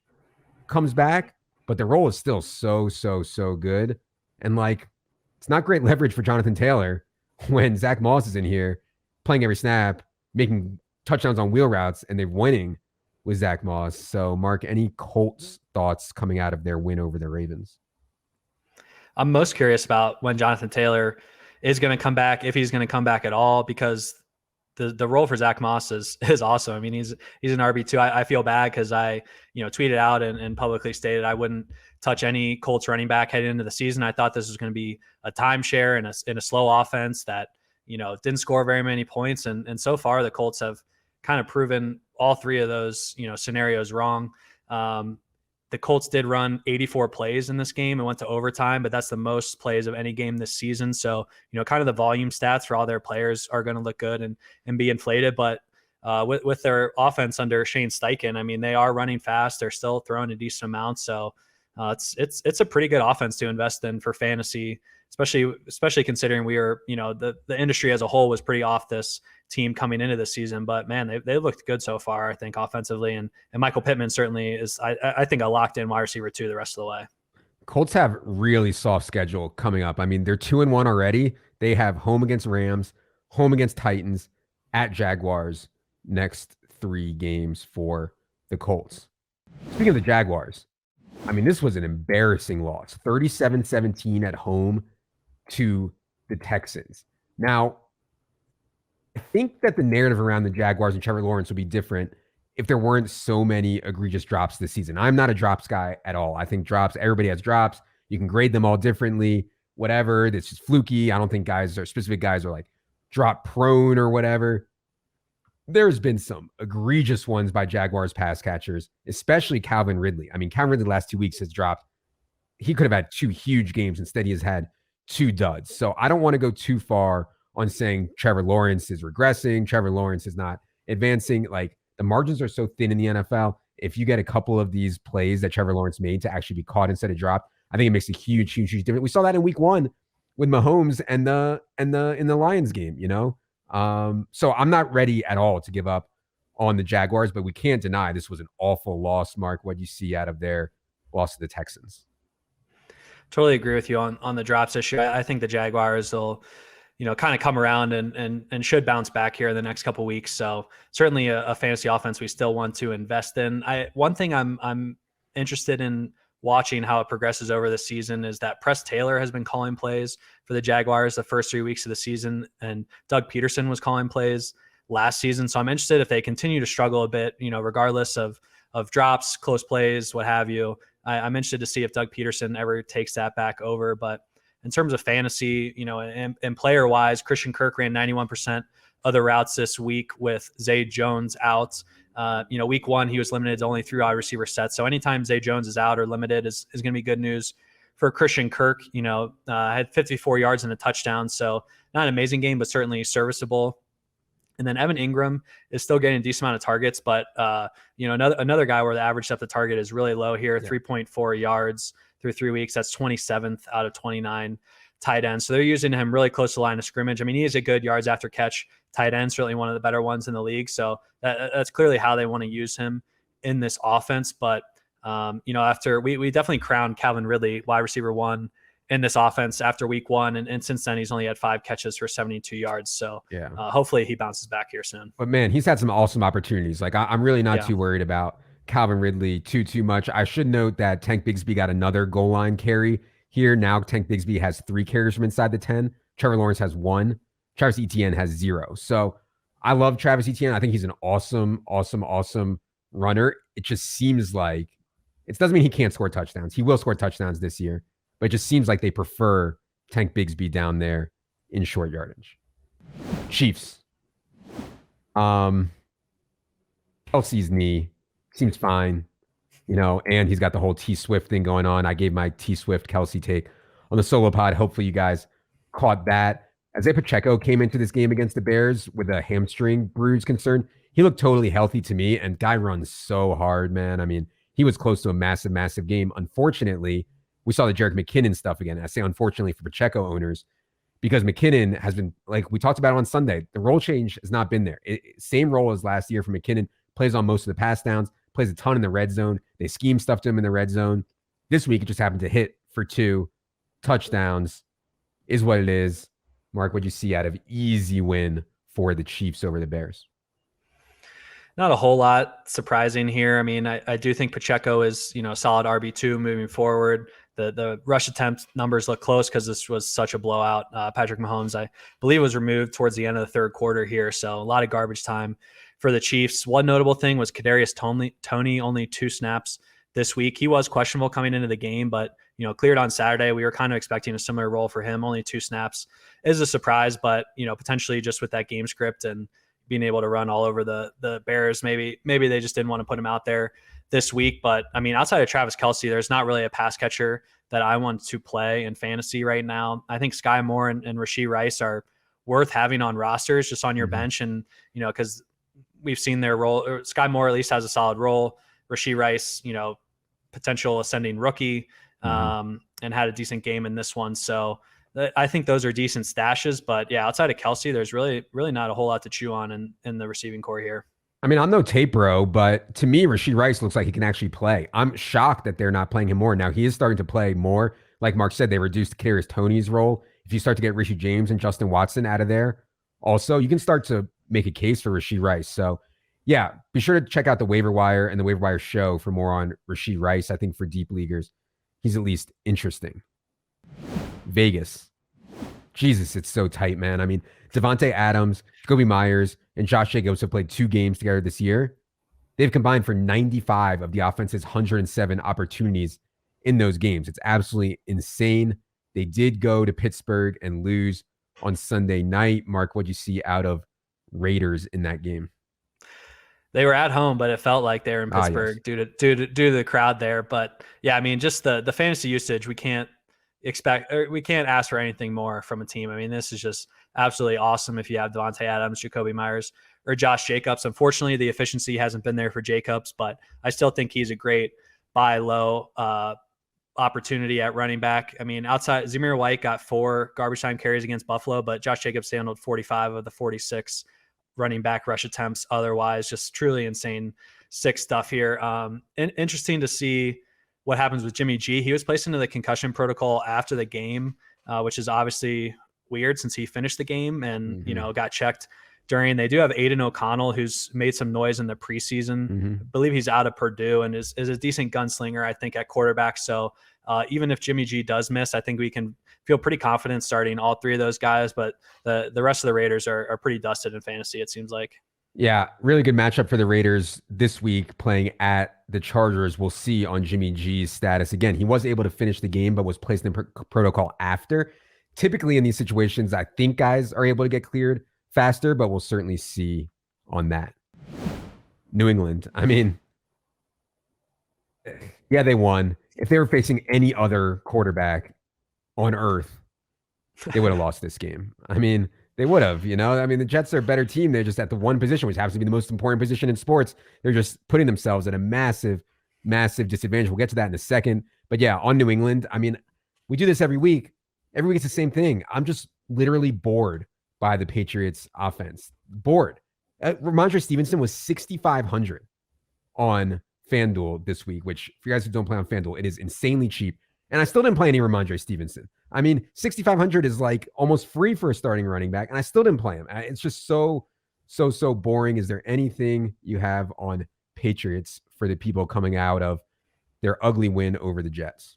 comes back, but the role is still so good. And like, it's not great leverage for Jonathan Taylor when Zach Moss is in here playing every snap, making touchdowns on wheel routes, and they're winning with Zach Moss. So Mark, any Colts thoughts coming out of their win over the Ravens? I'm most curious about when Jonathan Taylor is going to come back, if he's going to come back at all, because the role for Zach Moss is awesome. I mean, he's an RB2. I feel bad because I tweeted out and publicly stated I wouldn't touch any Colts running back heading into the season. I thought this was going to be a timeshare in a slow offense that didn't score very many points, and so far the Colts have kind of proven all 3 of those scenarios wrong. The Colts did run 84 plays in this game and went to overtime, but that's the most plays of any game this season. So, kind of the volume stats for all their players are going to look good and be inflated. But with their offense under Shane Steichen, I mean, they are running fast. They're still throwing a decent amount. So it's a pretty good offense to invest in for fantasy, especially considering we are, the industry as a whole was pretty off this team coming into the season, but man, they looked good so far, I think, offensively. And Michael Pittman certainly is, I think, a locked in wide receiver 2 the rest of the way. Colts have really soft schedule coming up. I mean, they're 2-1 already. They have home against Rams, home against Titans, at Jaguars, next 3 games for the Colts. Speaking of the Jaguars, I mean, this was an embarrassing loss, 37-17 at home to the Texans. Now, I think that the narrative around the Jaguars and Trevor Lawrence would be different if there weren't so many egregious drops this season. I'm not a drops guy at all. I think drops, everybody has drops. You can grade them all differently, whatever. It's just fluky. I don't think specific guys are like drop prone or whatever. There's been some egregious ones by Jaguars pass catchers, especially Calvin Ridley. I mean, Calvin Ridley the last 2 weeks has dropped. He could have had 2 huge games. Instead, he has had 2 duds. So I don't want to go too far on saying Trevor Lawrence is regressing, Trevor Lawrence is not advancing. Like, the margins are so thin in the NFL. If you get a couple of these plays that Trevor Lawrence made to actually be caught instead of dropped, I think it makes a huge difference. We saw that in week 1 with Mahomes and in the Lions game, So I'm not ready at all to give up on the Jaguars, but we can't deny this was an awful loss. Mark, what do you see out of their loss to the Texans? Totally agree with you on the drops issue. I think the Jaguars will, kind of come around and should bounce back here in the next couple of weeks. So certainly a fantasy offense we still want to invest in. One thing I'm interested in watching how it progresses over the season is that Press Taylor has been calling plays for the Jaguars the first 3 weeks of the season, and Doug Peterson was calling plays last season. So I'm interested if they continue to struggle a bit, regardless of drops, close plays, what have you. I'm interested to see if Doug Peterson ever takes that back over. But in terms of fantasy, and player wise, Christian Kirk ran 91% of the routes this week with Zay Jones out. Week 1, he was limited to only 3 wide receiver sets. So anytime Zay Jones is out or limited is going to be good news for Christian Kirk. Had 54 yards and a touchdown. So not an amazing game, but certainly serviceable. And then Evan Ingram is still getting a decent amount of targets, but another guy where the average depth of target is really low here, 3.4 yards through 3 weeks. That's 27th out of 29 tight ends. So they're using him really close to the line of scrimmage. I mean, he is a good yards after catch tight end, certainly one of the better ones in the league. So that's clearly how they want to use him in this offense. But after we definitely crowned Calvin Ridley wide receiver 1 in this offense after week 1. And since then, he's only had 5 catches for 72 yards. So hopefully he bounces back here soon. But man, he's had some awesome opportunities. Like, I'm really not too worried about Calvin Ridley too much. I should note that Tank Bigsby got another goal line carry here. Now Tank Bigsby has 3 carries from inside the 10. Trevor Lawrence has 1. Travis Etienne has 0. So I love Travis Etienne. I think he's an awesome runner. It just seems like, it doesn't mean he can't score touchdowns. He will score touchdowns this year. But it just seems like they prefer Tank Bigsby down there in short yardage. Chiefs. Kelsey's knee seems fine, and he's got the whole T Swift thing going on. I gave my T Swift Kelsey take on the solo pod. Hopefully you guys caught that. Isaiah Pacheco came into this game against the Bears with a hamstring bruise concern. He looked totally healthy to me, and guy runs so hard, man. I mean, he was close to a massive game. Unfortunately, we saw the Jerick McKinnon stuff again. I say unfortunately for Pacheco owners, because McKinnon has been, like we talked about on Sunday, the role change has not been there. Same role as last year for McKinnon, plays on most of the pass downs, plays a ton in the red zone. They scheme stuff to him in the red zone. This week, it just happened to hit for 2 touchdowns, is what it is. Mark, what'd you see out of easy win for the Chiefs over the Bears? Not a whole lot surprising here. I mean, I do think Pacheco is, a solid RB2 moving forward. The rush attempt numbers look close because this was such a blowout. Patrick Mahomes, I believe, was removed towards the end of the third quarter here. So a lot of garbage time for the Chiefs. One notable thing was Kadarius Toney, only 2 snaps this week. He was questionable coming into the game, but, cleared on Saturday. We were kind of expecting a similar role for him. Only 2 snaps is a surprise, but, potentially just with that game script and being able to run all over the Bears, maybe they just didn't want to put him out there this week. But I mean, outside of Travis Kelce, there's not really a pass catcher that I want to play in fantasy right now. I think Sky Moore and Rashee Rice are worth having on rosters, just on your bench. And, because we've seen their role, or Sky Moore at least has a solid role. Rashee Rice, potential ascending rookie, and had a decent game in this one. So I think those are decent stashes, but outside of Kelce, there's really not a whole lot to chew on in the receiving core here. I mean, I'm no tape bro, but to me, Rashee Rice looks like he can actually play. I'm shocked that they're not playing him more. Now, he is starting to play more. Like Mark said, they reduced Kadarius Toney's role. If you start to get Richie James and Justin Watson out of there, also, you can start to make a case for Rashee Rice. So, be sure to check out the waiver wire and the waiver wire show for more on Rashee Rice. I think for deep leaguers, he's at least interesting. Vegas. Jesus, it's so tight, man. I mean, Devontae Adams, Jacoby Myers, and Josh Jacobs have played 2 games together this year. They've combined for 95 of the offense's 107 opportunities in those games. It's absolutely insane. They did go to Pittsburgh and lose on Sunday night. Mark, what'd you see out of Raiders in that game? They were at home, but it felt like they were in Pittsburgh due to the crowd there. But I mean, just the fantasy usage, we can't ask for anything more from a team. I mean, this is just absolutely awesome if you have Devontae Adams, Jacoby Myers, or Josh Jacobs. Unfortunately, the efficiency hasn't been there for Jacobs, but I still think he's a great buy low opportunity at running back. I mean, outside Zamir White got 4 garbage time carries against Buffalo, but Josh Jacobs handled 45 of the 46 running back rush attempts. Otherwise, just truly insane sick stuff here. And interesting to see what happens with Jimmy G. He was placed into the concussion protocol after the game, which is obviously weird since he finished the game and, got checked during. They do have Aiden O'Connell, who's made some noise in the preseason. I believe he's out of Purdue and is a decent gunslinger, I think, at quarterback. So even if Jimmy G does miss, I think we can feel pretty confident starting all 3 of those guys. But the rest of the Raiders are pretty dusted in fantasy, it seems like. Yeah, really good matchup for the Raiders this week, playing at the Chargers. We'll see on Jimmy G's status. Again, he was able to finish the game, but was placed in protocol after. Typically in these situations, I think guys are able to get cleared faster, but we'll certainly see on that. New England, I mean, yeah, they won. If they were facing any other quarterback on earth, they would have lost this game. I mean, they would have, I mean, the Jets are a better team. They're just at the one position, which happens to be the most important position in sports. They're just putting themselves at a massive, massive disadvantage. We'll get to that in a second. But yeah, on New England, I mean, we do this every week. Every week it's the same thing. I'm just literally bored by the Patriots offense. Bored. Ramondre Stevenson was 6,500 on FanDuel this week, which for you guys who don't play on FanDuel, it is insanely cheap. And I still didn't play any Ramondre Stevenson. I mean, 6,500 is like almost free for a starting running back, and I still didn't play him. It's just so boring. Is there anything you have on Patriots for the people coming out of their ugly win over the Jets?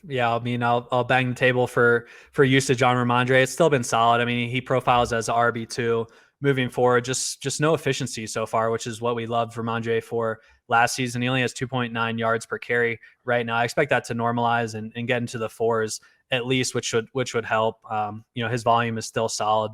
Yeah, I mean, I'll bang the table for usage on Ramondre. It's still been solid. I mean, he profiles as RB2 moving forward. Just no efficiency so far, which is what we loved Ramondre for last season. He only has 2.9 yards per carry right now. I expect that to normalize and get into the 4s at least, which would help. His volume is still solid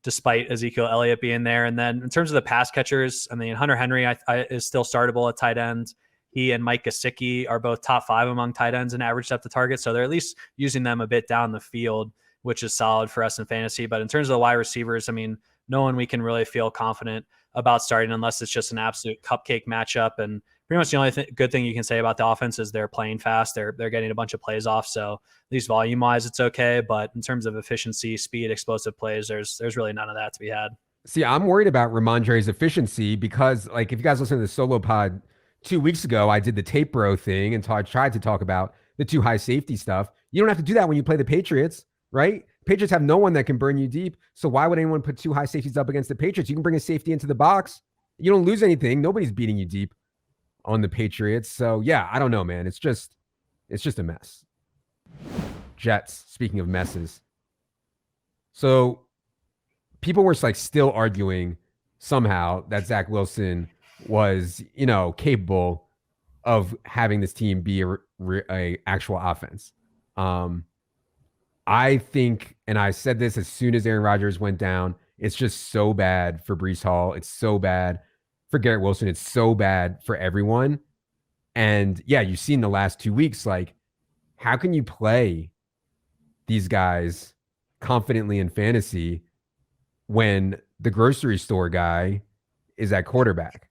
despite Ezekiel Elliott being there. And then in terms of the pass catchers, I mean, Hunter Henry is still startable at tight end. He and Mike Gesicki are both top 5 among tight ends in average depth of target. So they're at least using them a bit down the field, which is solid for us in fantasy. But in terms of the wide receivers, I mean, no one we can really feel confident about starting unless it's just an absolute cupcake matchup. And pretty much the only good thing you can say about the offense is they're playing fast. They're getting a bunch of plays off. So at least volume wise, it's okay. But in terms of efficiency, speed, explosive plays, there's really none of that to be had. See, I'm worried about Ramondre's efficiency because, like, if you guys listen to the solo pod 2 weeks ago, I did the tape bro thing and tried to talk about the 2 high safety stuff. You don't have to do that when you play the Patriots, right? Patriots have no one that can burn you deep. So why would anyone put 2 high safeties up against the Patriots? You can bring a safety into the box. You don't lose anything. Nobody's beating you deep on the Patriots. So yeah, I don't know, man. It's just a mess. Jets, speaking of messes. So people were like still arguing somehow that Zach Wilson was, capable of having this team be a actual offense. I think, and I said this as soon as Aaron Rodgers went down, it's just so bad for Breece Hall. It's so bad for Garrett Wilson. It's so bad for everyone. And yeah, you've seen the last 2 weeks, like, how can you play these guys confidently in fantasy when the grocery store guy is at quarterback?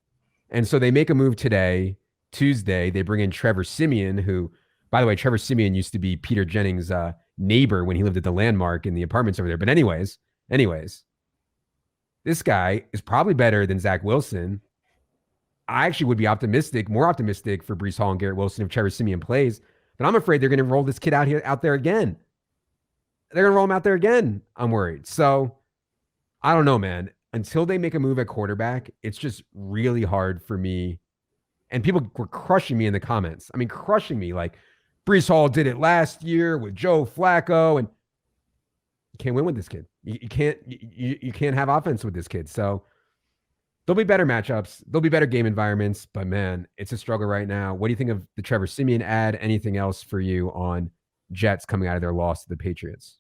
And so they make a move today, Tuesday. They bring in Trevor Siemian, who, by the way, Trevor Siemian used to be Peter Jennings' neighbor when he lived at the Landmark in the apartments over there. But anyways, this guy is probably better than Zach Wilson. I actually would be more optimistic for Breece Hall and Garrett Wilson if Trevor Siemian plays. But I'm afraid they're going to roll this kid out there again. They're going to roll him out there again. I'm worried. So I don't know, man. Until they make a move at quarterback, it's just really hard for me. And people were crushing me in the comments. I mean, crushing me. Like, Breece Hall did it last year with Joe Flacco, and you can't win with this kid. You can't have offense with this kid. So there'll be better matchups. There'll be better game environments. But man, it's a struggle right now. What do you think of the Trevor Siemian ad? Anything else for you on Jets coming out of their loss to the Patriots?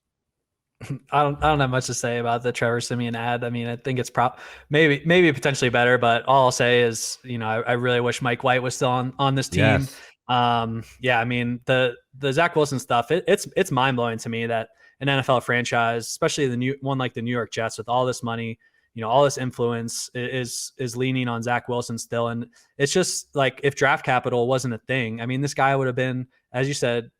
I don't have much to say about the Trevor Siemian ad. I mean, I think it's maybe potentially better, but all I'll say is, I really wish Mike White was still on this team. Yes. Yeah, I mean, the Zach Wilson stuff, it's mind blowing to me that an NFL franchise, especially the new one like the New York Jets with all this money, all this influence is leaning on Zach Wilson still. And it's just like, if draft capital wasn't a thing, I mean, this guy would have been, as you said,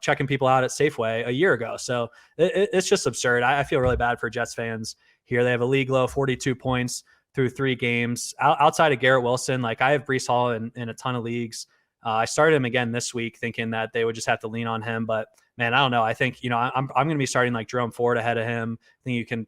checking people out at Safeway a year ago. So it's just absurd. I feel really bad for Jets fans here. They have a league low 42 points through 3 games. Outside of Garrett Wilson, like, I have Breece Hall in a ton of leagues. I started him again this week thinking that they would just have to lean on him. But man, I don't know. I think, I'm going to be starting like Jerome Ford ahead of him. I think you can,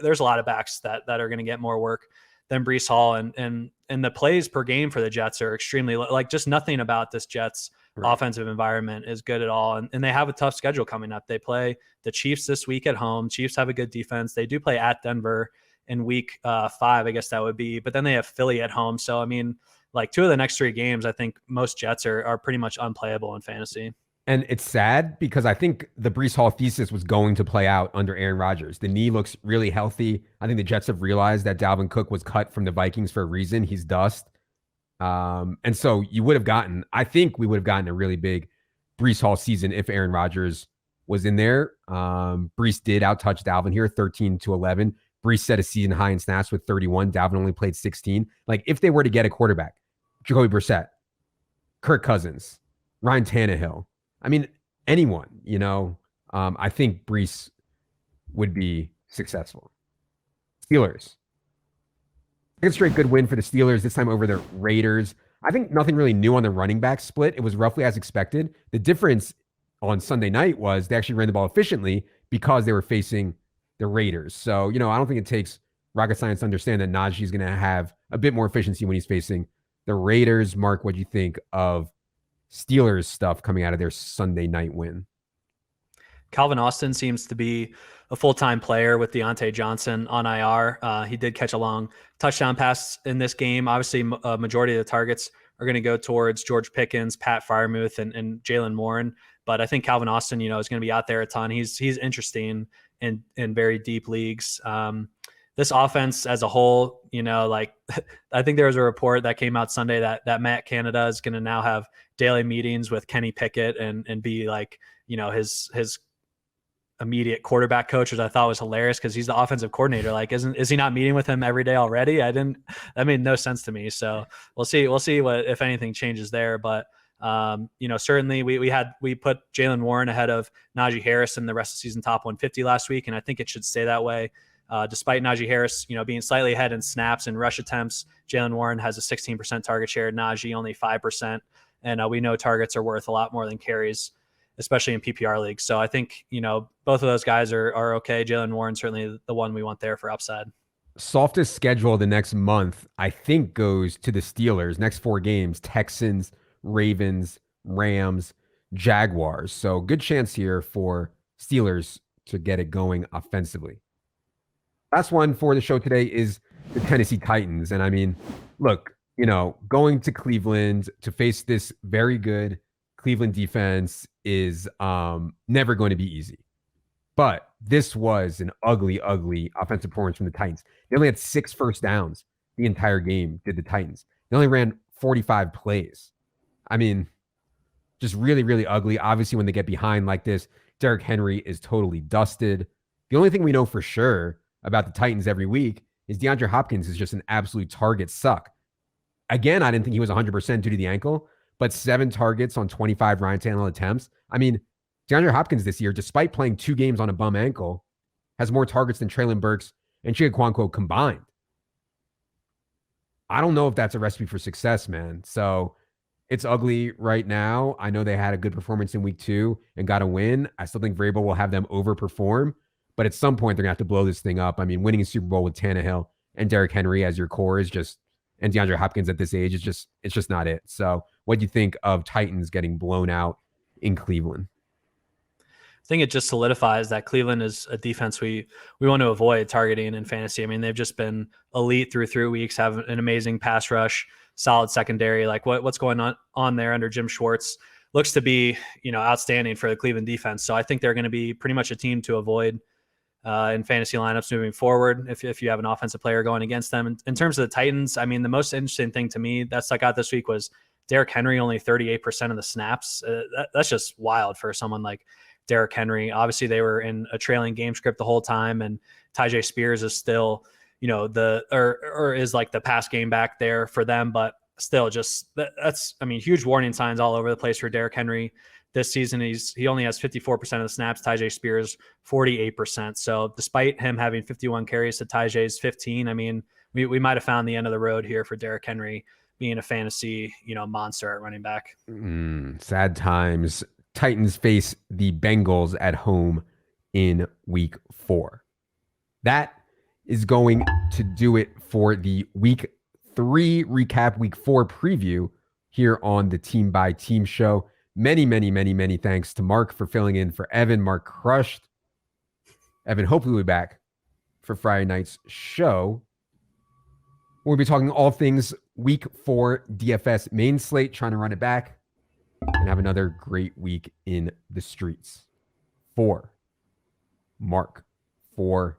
there's a lot of backs that are going to get more work than Breece Hall, and the plays per game for the Jets are extremely low. Like, just nothing about this Jets offensive environment is good at all. And they have a tough schedule coming up. They play the Chiefs this week at home. Chiefs have a good defense. They do play at Denver in week 5, I guess that would be, but then they have Philly at home. So, I mean, like, 2 of the next 3 games, I think most Jets are pretty much unplayable in fantasy. And it's sad because I think the Breece Hall thesis was going to play out under Aaron Rodgers. The knee looks really healthy. I think the Jets have realized that Dalvin Cook was cut from the Vikings for a reason. He's dust. And so I think we would have gotten a really big Breece Hall season if Aaron Rodgers was in there. Breece did outtouch Dalvin here, 13-11. Breece set a season high in snaps with 31. Dalvin only played 16. Like, if they were to get a quarterback, Jacoby Brissett, Kirk Cousins, Ryan Tannehill, I mean, anyone, I think Breece would be successful. Steelers. Second straight good win for the Steelers, this time over the Raiders. I think nothing really new on the running back split. It was roughly as expected. The difference on Sunday night was they actually ran the ball efficiently because they were facing the Raiders. So, I don't think it takes rocket science to understand that Najee's going to have a bit more efficiency when he's facing the Raiders. Mark, what do you think of Steelers stuff coming out of their Sunday night win? Calvin Austin seems to be a full-time player with Deontay Johnson on IR. He did catch a long touchdown pass in this game. Obviously, a majority of the targets are going to go towards George Pickens, Pat Freiermuth, and Jalen Warren. But I think Calvin Austin, is going to be out there a ton. He's interesting in very deep leagues. This offense as a whole, I think there was a report that came out Sunday that Matt Canada is going to now have daily meetings with Kenny Pickett and be like, his immediate quarterback coach, which I thought was hilarious because he's the offensive coordinator. Like, is he not meeting with him every day already? That made no sense to me. So we'll see what, if anything, changes there. But certainly we put Jalen Warren ahead of Najee Harris in the rest of the season top 150 last week, and I think it should stay that way. Despite Najee Harris, being slightly ahead in snaps and rush attempts, Jalen Warren has a 16% target share. Najee only 5%, and we know targets are worth a lot more than carries, especially in PPR leagues. So I think both of those guys are okay. Jalen Warren certainly the one we want there for upside. Softest schedule the next month, I think, goes to the Steelers. Next 4 games: Texans, Ravens, Rams, Jaguars. So good chance here for Steelers to get it going offensively. Last one for the show today is the Tennessee Titans. And I mean, look, going to Cleveland to face this very good Cleveland defense is never going to be easy. But this was an ugly, ugly offensive performance from the Titans. They only had 6 first downs the entire game, did the Titans. They only ran 45 plays. I mean, just really, really ugly. Obviously, when they get behind like this, Derrick Henry is totally dusted. The only thing we know for sure about the Titans every week is DeAndre Hopkins is just an absolute target suck. Again, I didn't think he was 100% due to the ankle, but 7 targets on 25 Ryan Tannehill attempts. I mean, DeAndre Hopkins this year, despite playing 2 games on a bum ankle, has more targets than Treylon Burks and Chigaquanko combined. I don't know if that's a recipe for success, man. So it's ugly right now. I know they had a good performance in week 2 and got a win. I still think Vrabel will have them overperform, but at some point they're gonna have to blow this thing up. I mean, winning a Super Bowl with Tannehill and Derrick Henry as your core is just, and DeAndre Hopkins at this age is it's just not it. So what do you think of Titans getting blown out in Cleveland? I think it just solidifies that Cleveland is a defense we want to avoid targeting in fantasy. I mean, they've just been elite through 3 weeks, have an amazing pass rush, solid secondary. Like what's going on there under Jim Schwartz looks to be, outstanding for the Cleveland defense. So I think they're going to be pretty much a team to avoid in fantasy lineups moving forward if you have an offensive player going against them. In terms of the Titans, I mean, the most interesting thing to me that stuck out this week was Derrick Henry only 38% of the snaps. That's just wild for someone like Derrick Henry. Obviously, they were in a trailing game script the whole time, and Tyjae Spears is still, is like the pass game back there for them, but still that's huge warning signs all over the place for Derrick Henry this season. He only has 54% of the snaps, Tyjae Spears 48%. So despite him having 51 carries to Tyjae's 15, we might have found the end of the road here for Derrick Henry being a fantasy, monster at running back. Sad times. Titans face the Bengals at home in week 4. That is going to do it for the week 3 recap, week 4 preview here on the Team by Team show. Many, many, many, many thanks to Mark for filling in for Evan. Mark crushed. Evan hopefully will be back for Friday night's show. We'll be talking all things week 4 DFS main slate, trying to run it back and have another great week in the streets. For Mark, for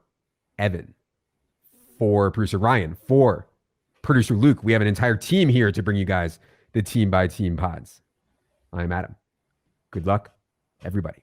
Evan, for producer Ryan, for producer Luke, we have an entire team here to bring you guys the Team by Team pods. I'm Adam. Good luck, everybody.